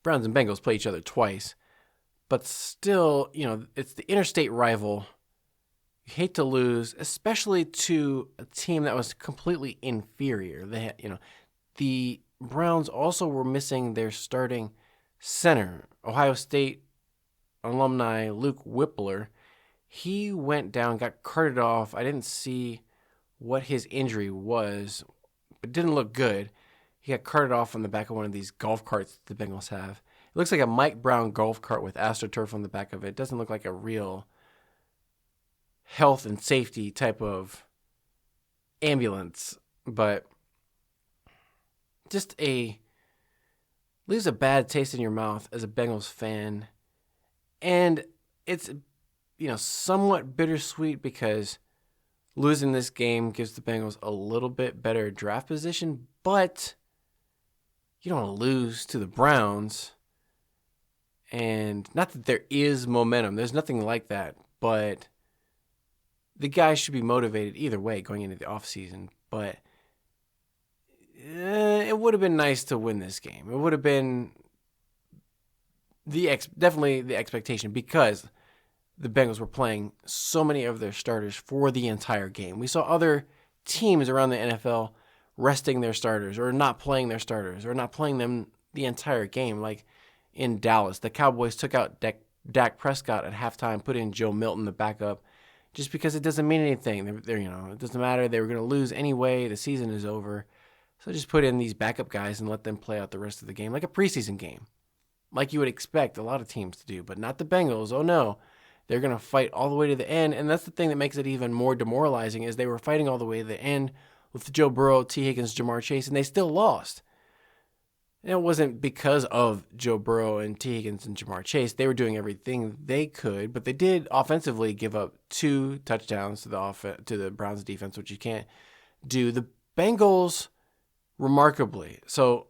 Browns and Bengals play each other twice. But still, it's the interstate rival. You hate to lose, especially to a team that was completely inferior. They had, the Browns also were missing their starting center, Ohio State alumni Luke Whippler. He went down, got carted off. I didn't see what his injury was, but it didn't look good. He got carted off on the back of one of these golf carts the Bengals have. It looks like a Mike Brown golf cart with AstroTurf on the back of it. It doesn't look like a real health and safety type of ambulance, but just leaves a bad taste in your mouth as a Bengals fan. And it's, somewhat bittersweet because losing this game gives the Bengals a little bit better draft position, but you don't want to lose to the Browns. And not that there is momentum. There's nothing like that. But the guys should be motivated either way going into the offseason. But it would have been nice to win this game. It would have been definitely the expectation because the Bengals were playing so many of their starters for the entire game. We saw other teams around the NFL resting their starters or not playing their starters or not playing them the entire game. Like in Dallas, the Cowboys took out Dak Prescott at halftime, put in Joe Milton, the backup, just because it doesn't mean anything. It doesn't matter. They were going to lose anyway. The season is over. So just put in these backup guys and let them play out the rest of the game like a preseason game, like you would expect a lot of teams to do, but not the Bengals. Oh, no. They're going to fight all the way to the end, and that's the thing that makes it even more demoralizing is they were fighting all the way to the end with Joe Burrow, T. Higgins, Jamar Chase, and they still lost. And it wasn't because of Joe Burrow and T. Higgins and Jamar Chase. They were doing everything they could, but they did offensively give up 2 touchdowns to the Browns defense, which you can't do. The Bengals, remarkably, so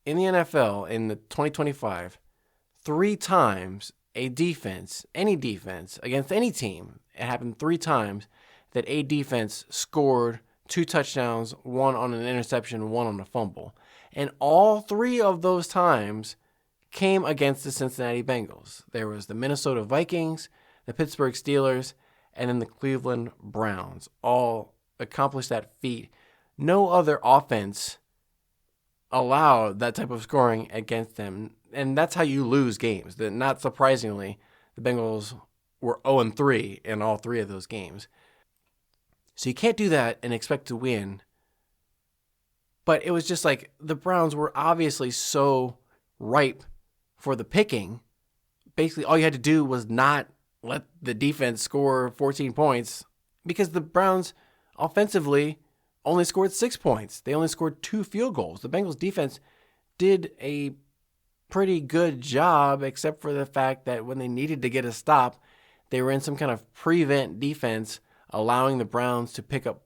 in the NFL in the 2025, 3 times a defense, any defense against any team, it happened 3 times that a defense scored 2 touchdowns, 1 on an interception, 1 on a fumble. And all 3 of those times came against the Cincinnati Bengals. There was the Minnesota Vikings, the Pittsburgh Steelers, and then the Cleveland Browns. All accomplished that feat. No other offense allowed that type of scoring against them. And that's how you lose games. Not surprisingly, the Bengals were 0-3 in all 3 of those games. So you can't do that and expect to win. But it was just like the Browns were obviously so ripe for the picking. Basically, all you had to do was not let the defense score 14 points because the Browns offensively only scored 6 points. They only scored 2 field goals. The Bengals defense did a pretty good job, except for the fact that when they needed to get a stop, they were in some kind of prevent defense, allowing the Browns to pick up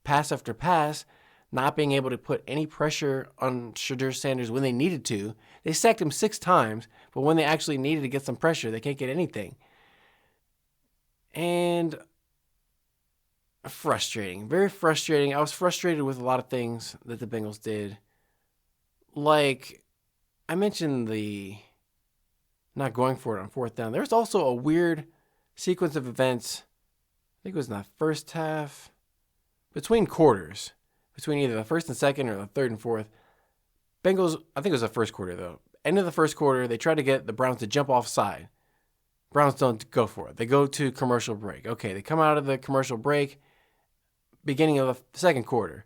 pass after pass, not being able to put any pressure on Shedeur Sanders when they needed to. They sacked him 6 times, but when they actually needed to get some pressure, they can't get anything. And frustrating, very frustrating. I was frustrated with a lot of things that the Bengals did like I mentioned the not going for it on fourth down. There's also a weird sequence of events. I think it was in the first half, between quarters, between either the first and second or the third and fourth. Bengals, I think it was the first quarter though. End of the first quarter, they tried to get the Browns to jump offside. Browns don't go for it. They go to commercial break. Okay, they come out of the commercial break, beginning of the second quarter.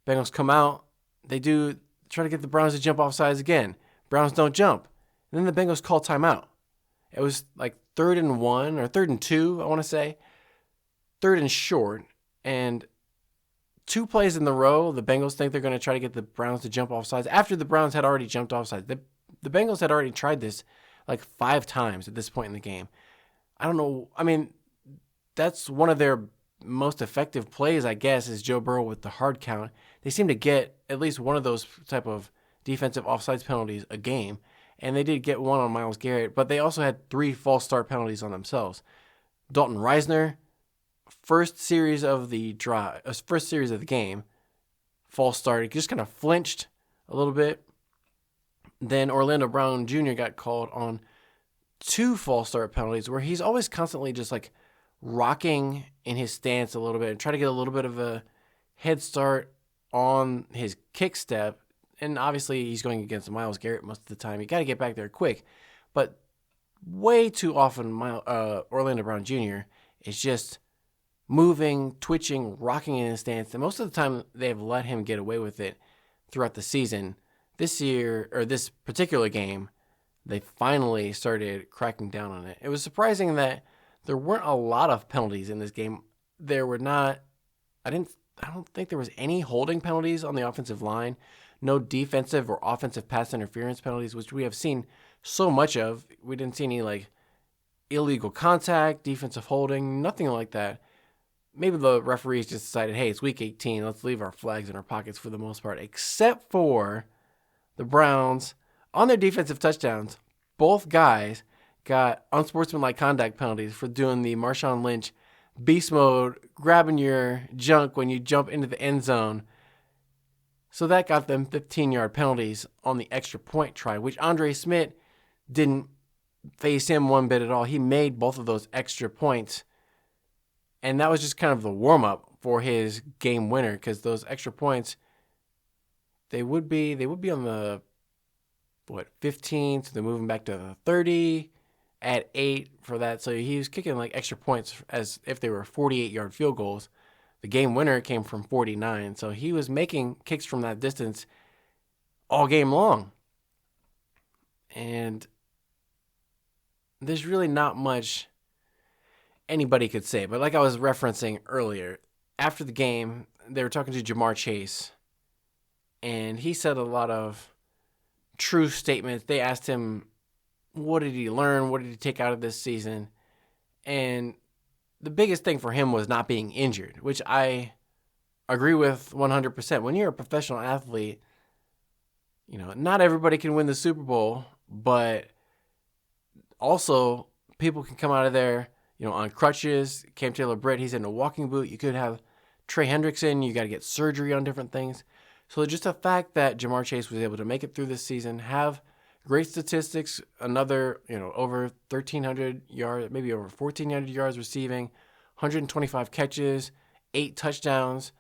Bengals come out. They do try to get the Browns to jump offsides again. Browns don't jump. And then the Bengals call timeout. It was like 3rd and 1 or 3rd and 2, I want to say. 3rd and short. And 2 plays in the row, the Bengals think they're going to try to get the Browns to jump off sides after the Browns had already jumped off sides. The Bengals had already tried this like 5 times at this point in the game. I don't know. I mean, that's one of their most effective plays, I guess, is Joe Burrow with the hard count. They seem to get at least one of those type of defensive offsides penalties a game. And they did get one on Myles Garrett, but they also had 3 false start penalties on themselves. Dalton Reisner, first series of the game, false start. He just kind of flinched a little bit. Then Orlando Brown Jr. got called on 2 false start penalties where he's always constantly just like rocking in his stance a little bit and try to get a little bit of a head start on his kick step. And obviously he's going against Myles Garrett most of the time. You got to get back there quick. But way too often Orlando Brown Jr. is just moving, twitching, rocking in his stance. And most of the time they've let him get away with it throughout the season. This year, or this particular game, they finally started cracking down on it. It was surprising that there weren't a lot of penalties in this game. There were not, I don't think there was any holding penalties on the offensive line. No defensive or offensive pass interference penalties, which we have seen so much of. We didn't see any like illegal contact, defensive holding, nothing like that. Maybe the referees just decided, hey, it's week 18. Let's leave our flags in our pockets for the most part, except for the Browns. On their defensive touchdowns, both guys got unsportsmanlike conduct penalties for doing the Marshawn Lynch beast mode, grabbing your junk when you jump into the end zone. So that got them 15-yard penalties on the extra point try, which Andre Smith didn't face him one bit at all. He made both of those extra points. And that was just kind of the warm-up for his game winner, because those extra points, they would be on the 15, so they're moving back to the 30 at 8 for that. So he was kicking like extra points as if they were 48-yard field goals. The game winner came from 49, so he was making kicks from that distance all game long. And there's really not much anybody could say. But like I was referencing earlier, after the game, they were talking to Jamar Chase, and he said a lot of true statements. They asked him, what did he learn? What did he take out of this season? And the biggest thing for him was not being injured, which I agree with 100%. When you're a professional athlete, you know, not everybody can win the Super Bowl, but also people can come out of there, you know, on crutches. Cam Taylor-Britt, he's in a walking boot. You could have Trey Hendrickson. You got to get surgery on different things. So just the fact that Jamar Chase was able to make it through this season, have great statistics, another, you know, over 1,300 yards, maybe over 1,400 yards receiving, 125 catches, 8 touchdowns,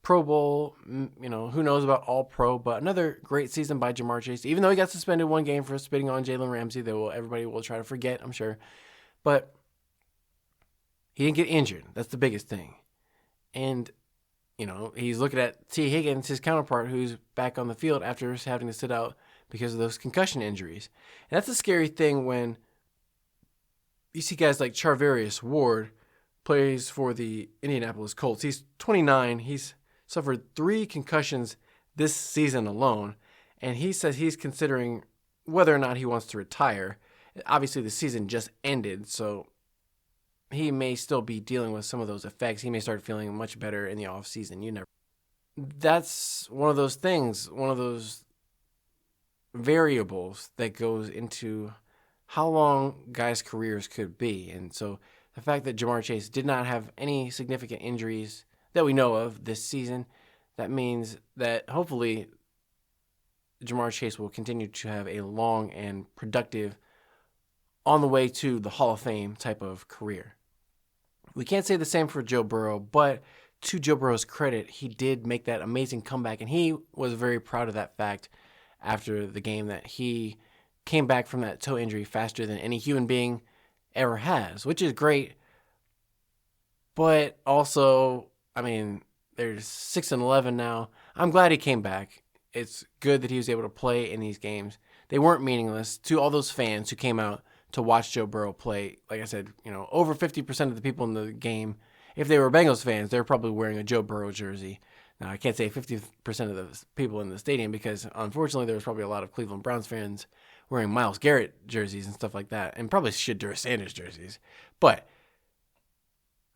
Pro Bowl, you know, who knows about All-Pro, but another great season by Jamar Chase. Even though he got suspended one game for spitting on Jalen Ramsey, everybody will try to forget, I'm sure. But he didn't get injured. That's the biggest thing. And, you know, he's looking at T. Higgins, his counterpart, who's back on the field after having to sit out because of those concussion injuries. And that's a scary thing when you see guys like Charvarius Ward plays for the Indianapolis Colts. He's 29. He's suffered 3 concussions this season alone, and he says he's considering whether or not he wants to retire. Obviously, the season just ended, so he may still be dealing with some of those effects. He may start feeling much better in the offseason. You never. That's one of those things, one of those variables that goes into how long guys' careers could be. And so the fact that Jamar Chase did not have any significant injuries that we know of this season, that means that hopefully Ja'Marr Chase will continue to have a long and productive, on the way to the Hall of Fame type of career. We can't say the same for Joe Burrow, but to Joe Burrow's credit, he did make that amazing comeback, and he was very proud of that fact after the game, that he came back from that toe injury faster than any human being ever has, which is great. But also, I mean, there's 6-11 now. I'm glad he came back. It's good that he was able to play in these games. They weren't meaningless to all those fans who came out to watch Joe Burrow play. Like I said, over 50% of the people in the game, if they were Bengals fans, they're probably wearing a Joe Burrow jersey. Now, I can't say 50% of the people in the stadium because, unfortunately, there was probably a lot of Cleveland Browns fans wearing Myles Garrett jerseys and stuff like that, and probably Shedeur Sanders jerseys. But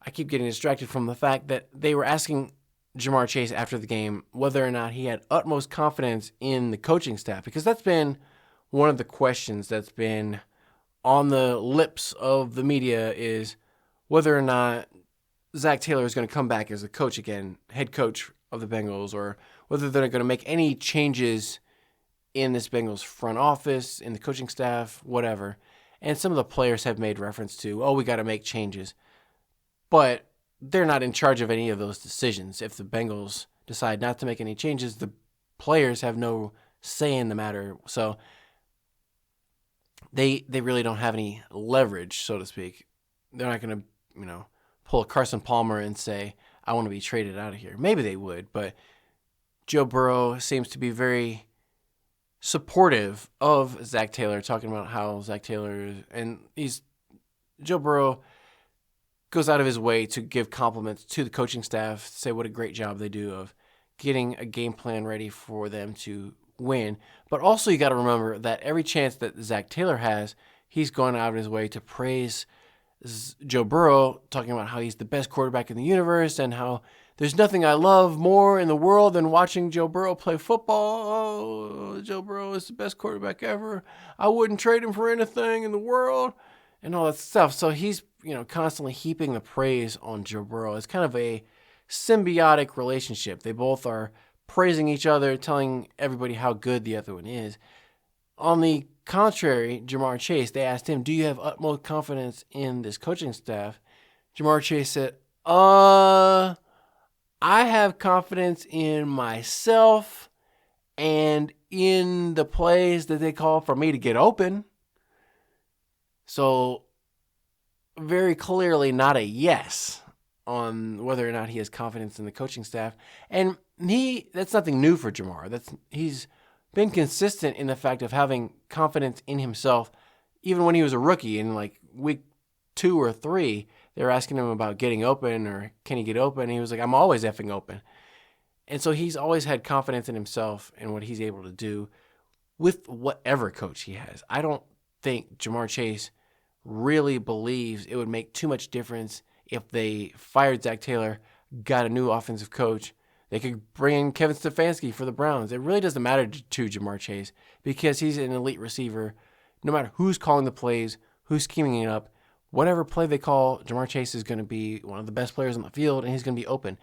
I keep getting distracted from the fact that they were asking Ja'Marr Chase after the game whether or not he had utmost confidence in the coaching staff, because that's been one of the questions that's been on the lips of the media, is whether or not Zac Taylor is going to come back as a coach again, head coach of the Bengals, or whether they're going to make any changes in this Bengals front office, in the coaching staff, whatever. And some of the players have made reference to, we got to make changes. But they're not in charge of any of those decisions. If the Bengals decide not to make any changes, the players have no say in the matter. So they really don't have any leverage, so to speak. They're not going to, pull a Carson Palmer and say, I want to be traded out of here. Maybe they would, but Joe Burrow seems to be very supportive of Zac Taylor, talking about how Zac Taylor, and Joe Burrow goes out of his way to give compliments to the coaching staff, say what a great job they do of getting a game plan ready for them to win. But also you got to remember that every chance that Zac Taylor has, he's going out of his way to praise Joe Burrow, talking about how he's the best quarterback in the universe and how there's nothing I love more in the world than watching Joe Burrow play football. Oh, Joe Burrow is the best quarterback ever. I wouldn't trade him for anything in the world, and all that stuff. So he's, constantly heaping the praise on Joe Burrow. It's kind of a symbiotic relationship. They both are praising each other, telling everybody how good the other one is. On the contrary, Ja'Marr Chase, they asked him, do you have utmost confidence in this coaching staff? Ja'Marr Chase said, I have confidence in myself and in the plays that they call for me to get open. So very clearly not a yes on whether or not he has confidence in the coaching staff. And that's nothing new for Ja'Marr. He's been consistent in the fact of having confidence in himself. Even when he was a rookie in like week 2 or 3, they were asking him about getting open or can he get open. And he was like, I'm always effing open. And so he's always had confidence in himself and what he's able to do with whatever coach he has. I don't think Ja'Marr Chase really believes it would make too much difference if they fired Zac Taylor, got a new offensive coach. They could bring in Kevin Stefanski for the Browns. It really doesn't matter to Ja'Marr Chase because he's an elite receiver. No matter who's calling the plays, who's scheming it up, whatever play they call, Ja'Marr Chase is going to be one of the best players on the field, and he's going to be open.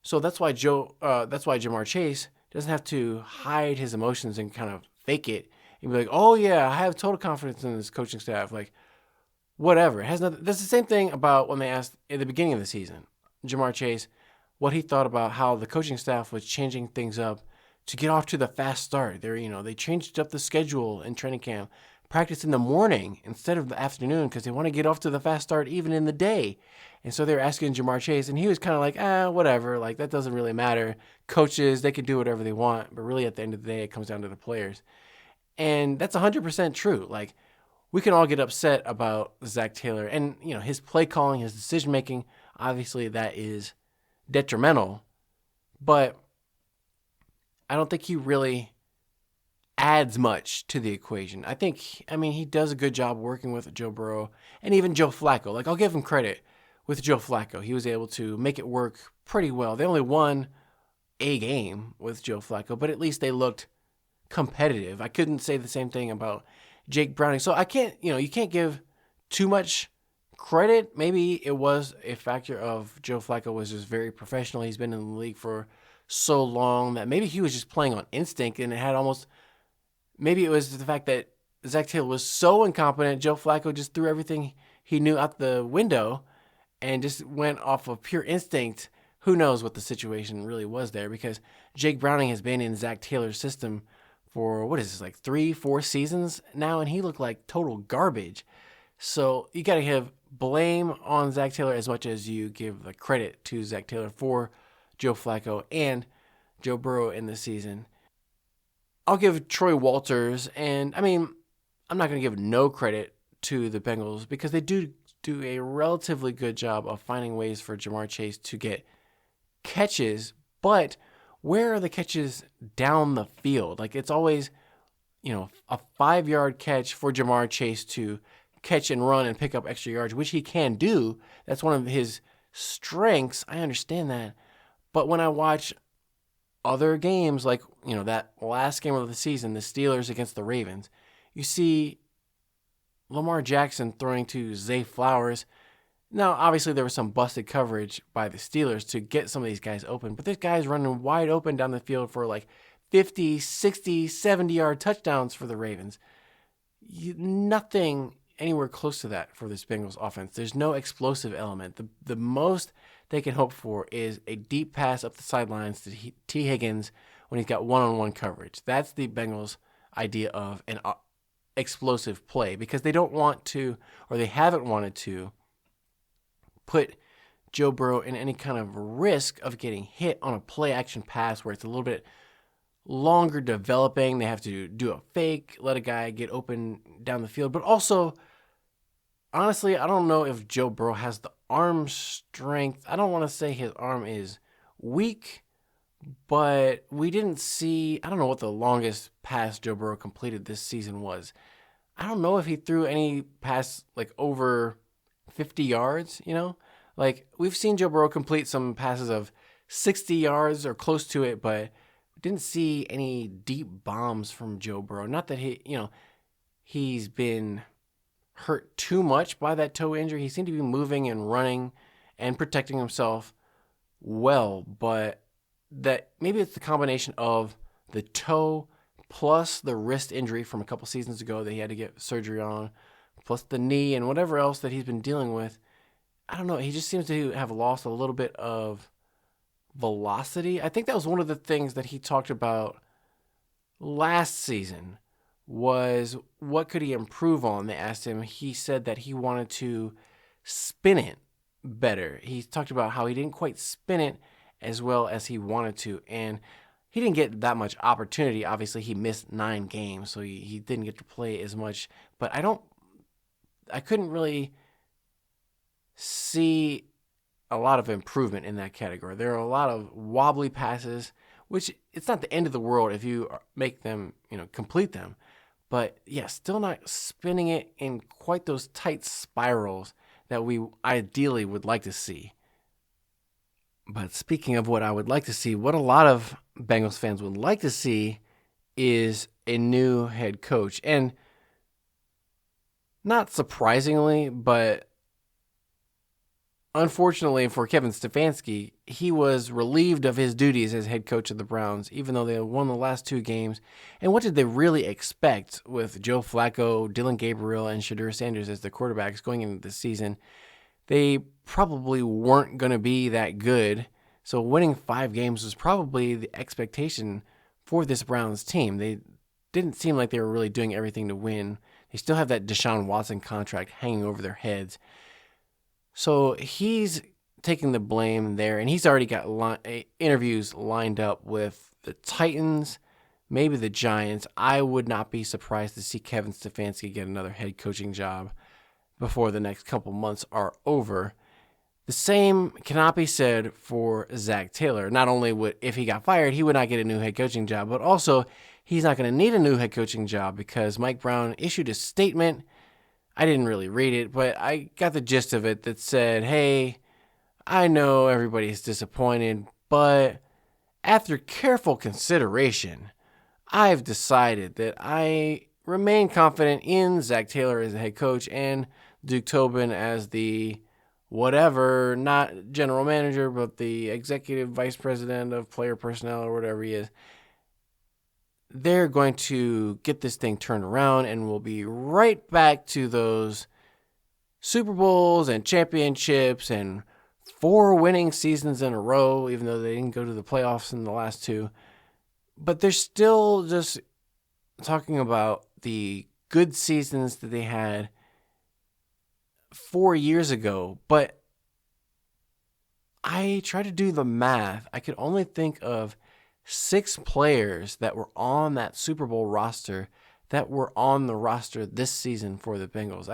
So that's why Ja'Marr Chase doesn't have to hide his emotions and kind of fake it and be like, oh yeah, I have total confidence in this coaching staff. Like, whatever. It has nothing. That's the same thing about when they asked at the beginning of the season, Ja'Marr Chase, what he thought about how the coaching staff was changing things up to get off to the fast start. They changed up the schedule in training camp, practice in the morning instead of the afternoon because they want to get off to the fast start even in the day. And so they were asking Ja'Marr Chase, and he was kind of like, whatever. Like, that doesn't really matter. Coaches, they can do whatever they want, but really at the end of the day, it comes down to the players. And that's 100% true. Like, we can all get upset about Zac Taylor and, his play calling, his decision making. Obviously, that is detrimental, but I don't think he really adds much to the equation. He does a good job working with Joe Burrow and even Joe Flacco. Like, I'll give him credit with Joe Flacco. He was able to make it work pretty well. They only won a game with Joe Flacco, but at least they looked competitive. I couldn't say the same thing about Jake Browning. So I can't, you can't give too much credit. Maybe it was a factor of Joe Flacco was just very professional. He's been in the league for so long that maybe he was just playing on instinct and it had almost maybe it was the fact that Zac Taylor was so incompetent, Joe Flacco just threw everything he knew out the window and just went off of pure instinct. Who knows what the situation really was there, because Jake Browning has been in Zac Taylor's system for, what is this, like 3-4 seasons now, and he looked like total garbage. So you got to give blame on Zac Taylor as much as you give the credit to Zac Taylor for Joe Flacco and Joe Burrow in the season. I'll give Troy Walters, and I mean, I'm not going to give no credit to the Bengals because they do a relatively good job of finding ways for Ja'Marr Chase to get catches, but where are the catches down the field? Like, it's always, a 5-yard catch for Ja'Marr Chase to catch and run and pick up extra yards, which he can do. That's one of his strengths. I understand that. But when I watch other games, like, that last game of the season, the Steelers against the Ravens, you see Lamar Jackson throwing to Zay Flowers. Now, obviously, there was some busted coverage by the Steelers to get some of these guys open, but this guy's running wide open down the field for like 50, 60, 70-yard touchdowns for the Ravens. Nothing anywhere close to that for this Bengals offense. There's no explosive element. The most they can hope for is a deep pass up the sidelines to T. Higgins when he's got one-on-one coverage. That's the Bengals' idea of an explosive play, because they don't want to, or they haven't wanted to, put Joe Burrow in any kind of risk of getting hit on a play-action pass where it's a little bit longer developing. They have to do a fake, let a guy get open down the field. But also, honestly, I don't know if Joe Burrow has the arm strength. I don't want to say his arm is weak, but we didn't see, I don't know what the longest pass Joe Burrow completed this season was. I don't know if he threw any pass like over 50 yards, Like, we've seen Joe Burrow complete some passes of 60 yards or close to it, but we didn't see any deep bombs from Joe Burrow. Not that he's been hurt too much by that toe injury. He seemed to be moving and running and protecting himself well, but that maybe it's the combination of the toe plus the wrist injury from a couple seasons ago that he had to get surgery on, plus the knee and whatever else that he's been dealing with. I don't know. He just seems to have lost a little bit of velocity. I think that was one of the things that he talked about last season, was what could he improve on. They asked him. He said that he wanted to spin it better. He talked about how he didn't quite spin it as well as he wanted to, and he didn't get that much opportunity. Obviously, he missed 9 games, so he didn't get to play as much. But I couldn't really see a lot of improvement in that category. There are a lot of wobbly passes, which it's not the end of the world if you make them, complete them. But yeah, still not spinning it in quite those tight spirals that we ideally would like to see. But speaking of what I would like to see, what a lot of Bengals fans would like to see is a new head coach. And not surprisingly, but unfortunately for Kevin Stefanski, he was relieved of his duties as head coach of the Browns, even though they won the last 2 games. And what did they really expect with Joe Flacco, Dylan Gabriel, and Shedeur Sanders as the quarterbacks going into the season? They probably weren't going to be that good. So winning 5 games was probably the expectation for this Browns team. They didn't seem like they were really doing everything to win. They still have that Deshaun Watson contract hanging over their heads. So he's taking the blame there, and he's already got interviews lined up with the Titans, maybe the Giants. I would not be surprised to see Kevin Stefanski get another head coaching job before the next couple months are over. The same cannot be said for Zac Taylor. Not only would, if he got fired, he would not get a new head coaching job, but also he's not going to need a new head coaching job because Mike Brown issued a statement. I didn't really read it, but I got the gist of it that said, hey, I know everybody's disappointed, but after careful consideration, I've decided that I remain confident in Zac Taylor as the head coach and Duke Tobin as the whatever, not general manager, but the executive vice president of player personnel or whatever he is. they're going to get this thing turned around and we'll be right back to those Super Bowls and championships and 4 winning seasons in a row, even though they didn't go to the playoffs in the last 2. But they're still just talking about the good seasons that they had 4 years ago. But I tried to do the math. I could only think of 6 players that were on that Super Bowl roster that were on the roster this season for the Bengals.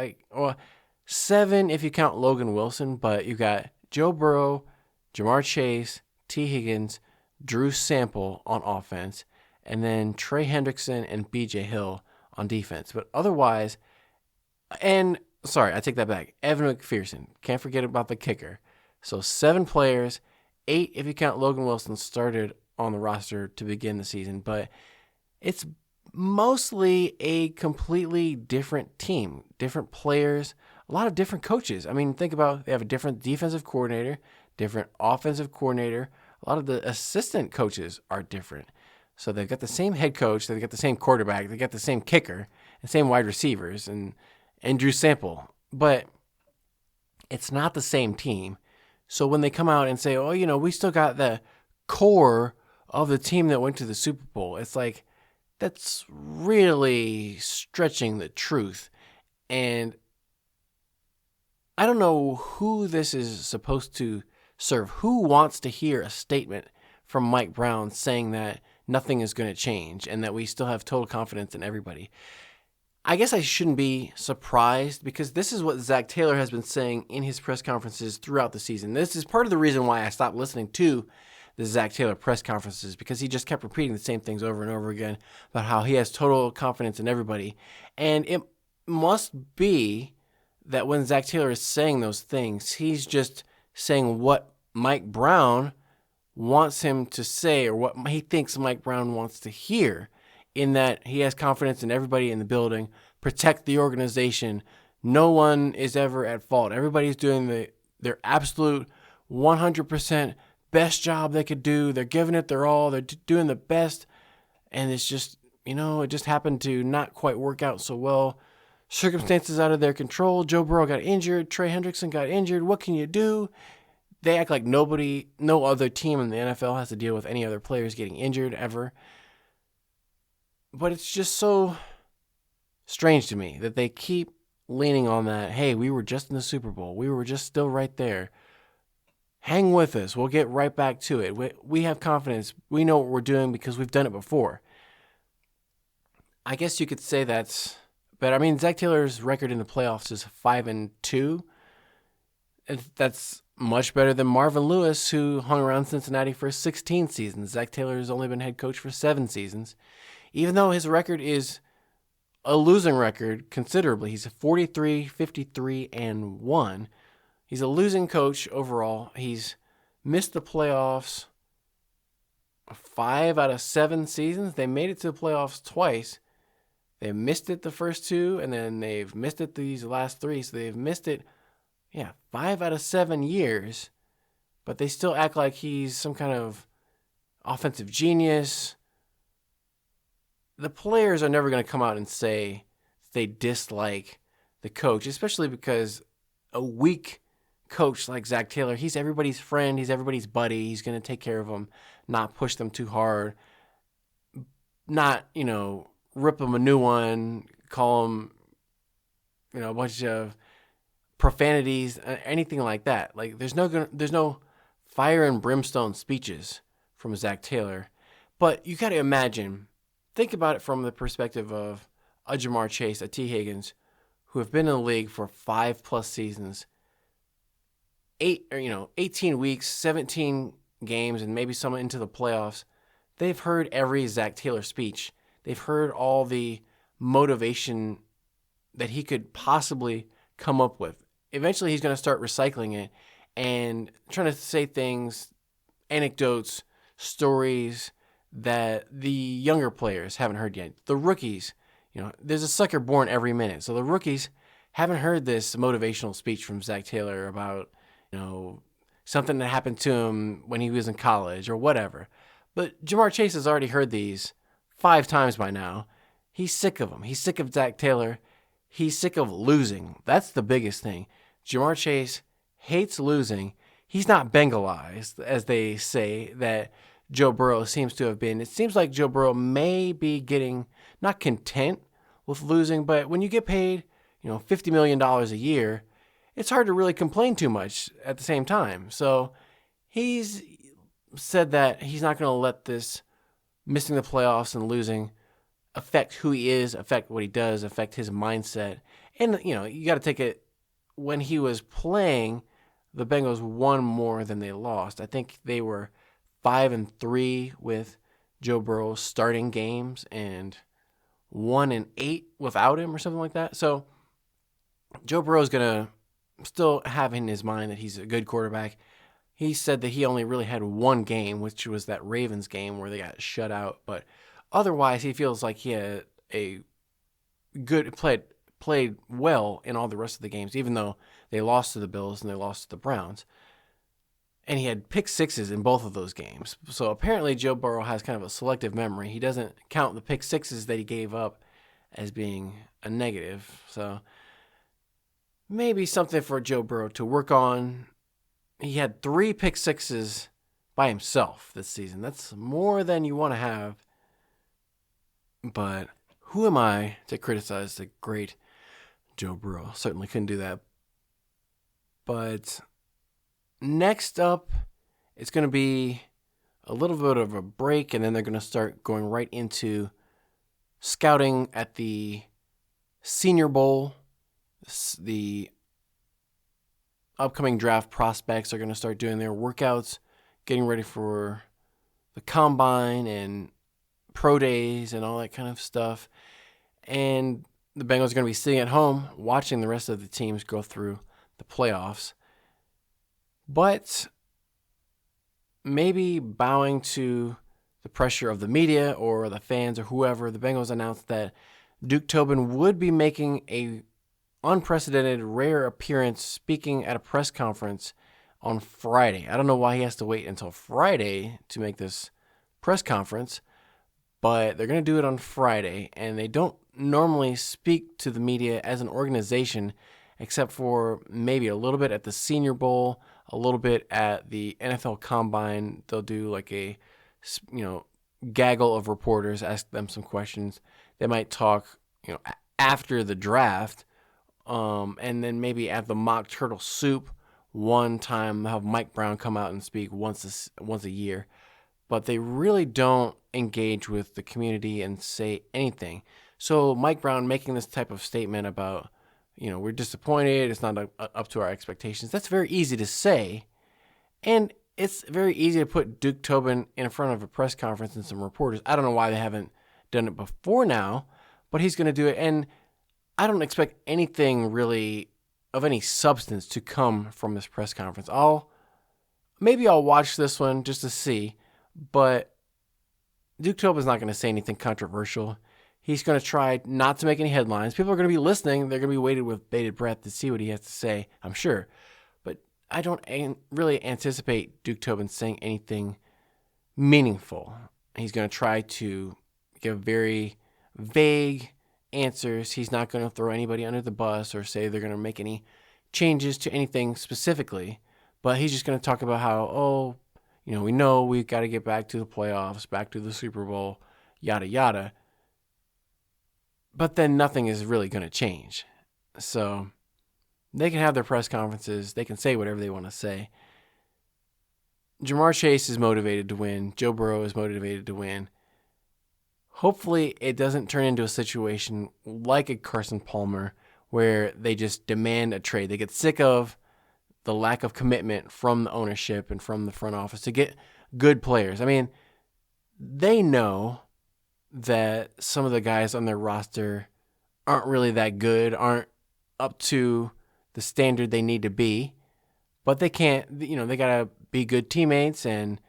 7 if you count Logan Wilson, but you got Joe Burrow, Jamar Chase, T. Higgins, Drew Sample on offense, and then Trey Hendrickson and B.J. Hill on defense. But otherwise, and sorry, I take that back. Evan McPherson. Can't forget about the kicker. So 7 players, 8 if you count Logan Wilson started on the roster to begin the season. But it's mostly a completely different team, different players, a lot of different coaches. I mean, think about they have a different defensive coordinator, different offensive coordinator. A lot of the assistant coaches are different. So they've got the same head coach, they've got the same quarterback, they've got the same kicker, and same wide receivers, and Drew Sample. But it's not the same team. So when they come out and say, we still got the core of the team that went to the Super Bowl, it's like, that's really stretching the truth. And I don't know who this is supposed to serve. Who wants to hear a statement from Mike Brown saying that nothing is going to change and that we still have total confidence in everybody? I guess I shouldn't be surprised because this is what Zac Taylor has been saying in his press conferences throughout the season. This is part of the reason why I stopped listening to the Zac Taylor press conferences, because he just kept repeating the same things over and over again about how he has total confidence in everybody. And it must be that when Zac Taylor is saying those things, he's just saying what Mike Brown wants him to say or what he thinks Mike Brown wants to hear, in that he has confidence in everybody in the building, protect the organization. No one is ever at fault. Everybody's doing their absolute 100% best job they could do. They're giving it their all. They're doing the best. And it's just, it just happened to not quite work out so well. Circumstances out of their control. Joe Burrow got injured. Trey Hendrickson got injured. What can you do? They act like no other team in the NFL has to deal with any other players getting injured ever. But it's just so strange to me that they keep leaning on that. Hey, we were just in the Super Bowl. We were just still right there. Hang with us. We'll get right back to it. We have confidence. We know what we're doing because we've done it before. I guess you could say that's... But, I mean, Zac Taylor's record in the playoffs is 5-2. That's much better than Marvin Lewis, who hung around Cincinnati for 16 seasons. Zac Taylor has only been head coach for 7 seasons. Even though his record is a losing record considerably. He's 43-53-1. He's a losing coach overall. He's missed the playoffs 5 out of 7 seasons. They made it to the playoffs twice. They missed it the first 2, and then they've missed it these last 3. So they've missed it, 5 out of 7 years. But they still act like he's some kind of offensive genius. The players are never going to come out and say they dislike the coach, especially because a weak coach like Zac Taylor, he's everybody's friend, he's everybody's buddy, he's going to take care of them, not push them too hard, not, rip them a new one, call them, a bunch of profanities, anything like that. Like, there's no fire and brimstone speeches from Zac Taylor. But you got to imagine, think about it from the perspective of a Jamar Chase, a T. Higgins, who have been in the league for 5+ seasons, 18 weeks, 17 games, and maybe some into the playoffs. They've heard every Zac Taylor speech. They've heard all the motivation that he could possibly come up with. Eventually, he's going to start recycling it and trying to say things, anecdotes, stories that the younger players haven't heard yet. The rookies, there's a sucker born every minute. So the rookies haven't heard this motivational speech from Zac Taylor about, something that happened to him when he was in college or whatever. But Jamar Chase has already heard these 5 times by now. He's sick of him. He's sick of Zac Taylor. He's sick of losing. That's the biggest thing. Jamar Chase hates losing. He's not Bengalized, as they say, that Joe Burrow seems to have been. It seems like Joe Burrow may be getting not content with losing, but when you get paid, $50 million a year, it's hard to really complain too much at the same time. So he's said that he's not going to let this missing the playoffs and losing affect who he is, affect what he does, affect his mindset. And, you got to take it, when he was playing, the Bengals won more than they lost. I think they were 5-3 with Joe Burrow starting games and 1-8 without him or something like that. So Joe Burrow's going to still have in his mind that he's a good quarterback. He said that he only really had one game, which was that Ravens game where they got shut out. But otherwise, he feels like he had a good played well in all the rest of the games, even though they lost to the Bills and they lost to the Browns. And he had pick sixes in both of those games. So apparently Joe Burrow has kind of a selective memory. He doesn't count the pick sixes that he gave up as being a negative. So maybe something for Joe Burrow to work on. He had 3 pick sixes by himself this season. That's more than you want to have. But who am I to criticize the great Joe Burrow? Certainly couldn't do that. But next up, it's going to be a little bit of a break, and then they're going to start going right into scouting at the Senior Bowl. The upcoming draft prospects are going to start doing their workouts, getting ready for the combine and pro days and all that kind of stuff. And the Bengals are going to be sitting at home watching the rest of the teams go through the playoffs. But maybe bowing to the pressure of the media or the fans or whoever, the Bengals announced that Duke Tobin would be making a unprecedented, rare appearance speaking at a press conference on Friday. I don't know why he has to wait until Friday to make this press conference, but they're going to do it on Friday, and they don't normally speak to the media as an organization except for maybe a little bit at the Senior Bowl, a little bit at the NFL Combine. They'll do like a, gaggle of reporters, ask them some questions. They might talk, after the draft, and then maybe at the mock turtle soup one time, have Mike Brown come out and speak once a year. But they really don't engage with the community and say anything. So Mike Brown making this type of statement about, we're disappointed, it's not up to our expectations. That's very easy to say. And it's very easy to put Duke Tobin in front of a press conference and some reporters. I don't know why they haven't done it before now, but he's going to do it. And I don't expect anything really of any substance to come from this press conference. Maybe I'll watch this one just to see, but Duke Tobin's not going to say anything controversial. He's going to try not to make any headlines. People are going to be listening. They're going to be waiting with bated breath to see what he has to say, I'm sure. But I don't really anticipate Duke Tobin saying anything meaningful. He's going to try to give very vague answers. He's not going to throw anybody under the bus or say they're going to make any changes to anything specifically. But he's just going to talk about how, we know we've got to get back to the playoffs, back to the Super Bowl, yada, yada. But then nothing is really going to change. So they can have their press conferences. They can say whatever they want to say. Jamar Chase is motivated to win. Joe Burrow is motivated to win. Hopefully it doesn't turn into a situation like a Carson Palmer where they just demand a trade. They get sick of the lack of commitment from the ownership and from the front office to get good players. I mean, they know that some of the guys on their roster aren't really that good, aren't up to the standard they need to be, but they can't, they got to be good teammates and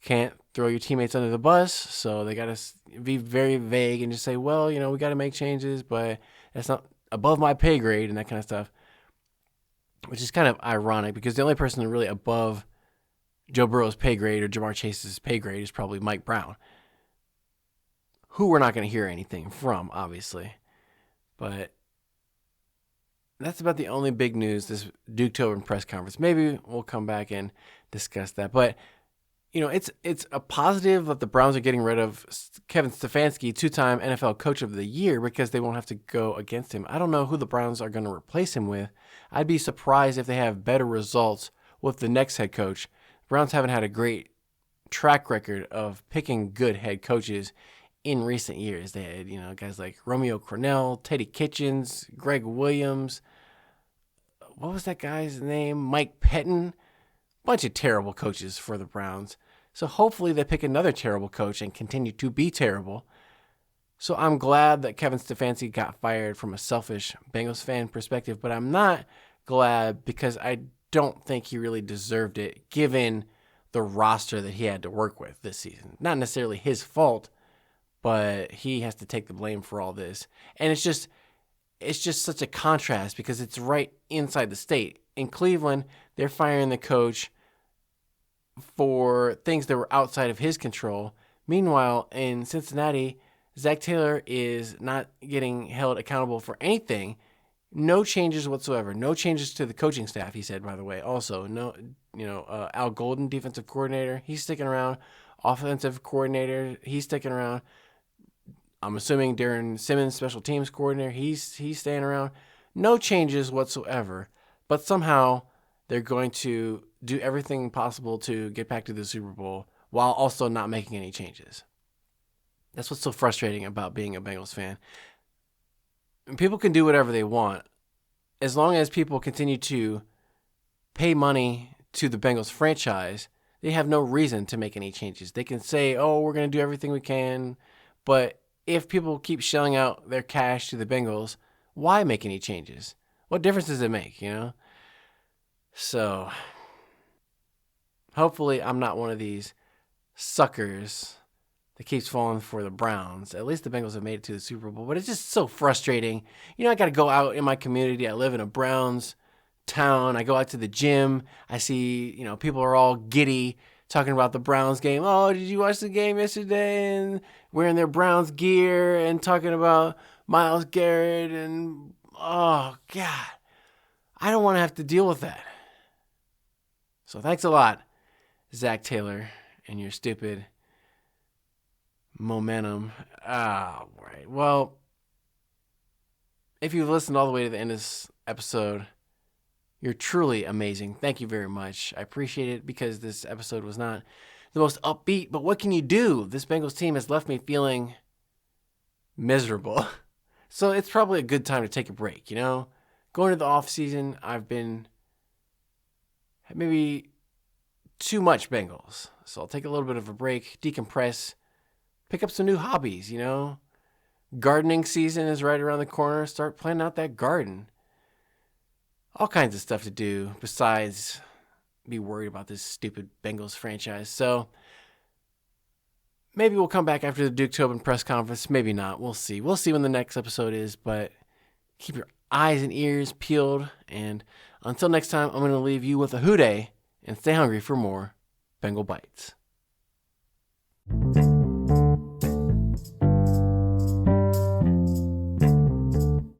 can't throw your teammates under the bus. So they got to be very vague and just say, well, we got to make changes, but that's not above my pay grade and that kind of stuff, which is kind of ironic because the only person really above Joe Burrow's pay grade or Jamar Chase's pay grade is probably Mike Brown, who we're not going to hear anything from, obviously. But that's about the only big news this Duke Tobin press conference. Maybe we'll come back and discuss that. But, it's a positive that the Browns are getting rid of Kevin Stefanski, 2-time NFL Coach of the Year, because they won't have to go against him. I don't know who the Browns are going to replace him with. I'd be surprised if they have better results with the next head coach. The Browns haven't had a great track record of picking good head coaches in recent years. They had, guys like Romeo Crennel, Teddy Kitchens, Greg Williams. What was that guy's name? Mike Pettin. Bunch of terrible coaches for the Browns. So hopefully they pick another terrible coach and continue to be terrible. So I'm glad that Kevin Stefanski got fired from a selfish Bengals fan perspective, but I'm not glad because I don't think he really deserved it given the roster that he had to work with this season. Not necessarily his fault, but he has to take the blame for all this. And it's just such a contrast because it's right inside the state. In Cleveland, they're firing the coach for things that were outside of his control. Meanwhile, in Cincinnati, Zac Taylor is not getting held accountable for anything. No changes whatsoever. No changes to the coaching staff, he said, by the way. Also, Al Golden, defensive coordinator, he's sticking around. Offensive coordinator, he's sticking around. I'm assuming Darren Simmons, special teams coordinator, he's staying around. No changes whatsoever. But somehow they're going to do everything possible to get back to the Super Bowl while also not making any changes. That's what's so frustrating about being a Bengals fan. People can do whatever they want as long as people continue to pay money to the Bengals franchise. They have no reason to make any changes. They can say, "Oh, we're going to do everything we can," but if people keep shelling out their cash to the Bengals, why make any changes? What difference does it make, So, hopefully I'm not one of these suckers that keeps falling for the Browns. At least the Bengals have made it to the Super Bowl, but it's just so frustrating. I got to go out in my community. I live in a Browns town. I go out to the gym. I see, people are all giddy talking about the Browns game. Oh, did you watch the game yesterday? And wearing their Browns gear and talking about Myles Garrett and, oh, God. I don't want to have to deal with that. So thanks a lot, Zac Taylor, and your stupid momentum. Right. Well, if you've listened all the way to the end of this episode, you're truly amazing. Thank you very much. I appreciate it because this episode was not the most upbeat, but what can you do? This Bengals team has left me feeling miserable. So it's probably a good time to take a break, Going to the off season, I've been maybe too much Bengals. So I'll take a little bit of a break, decompress, pick up some new hobbies, Gardening season is right around the corner. Start planning out that garden. All kinds of stuff to do besides be worried about this stupid Bengals franchise. So maybe we'll come back after the Duke Tobin press conference. Maybe not. We'll see. We'll see when the next episode is, but keep your eyes and ears peeled. And until next time, I'm going to leave you with a hooday and stay hungry for more Bengal Bites.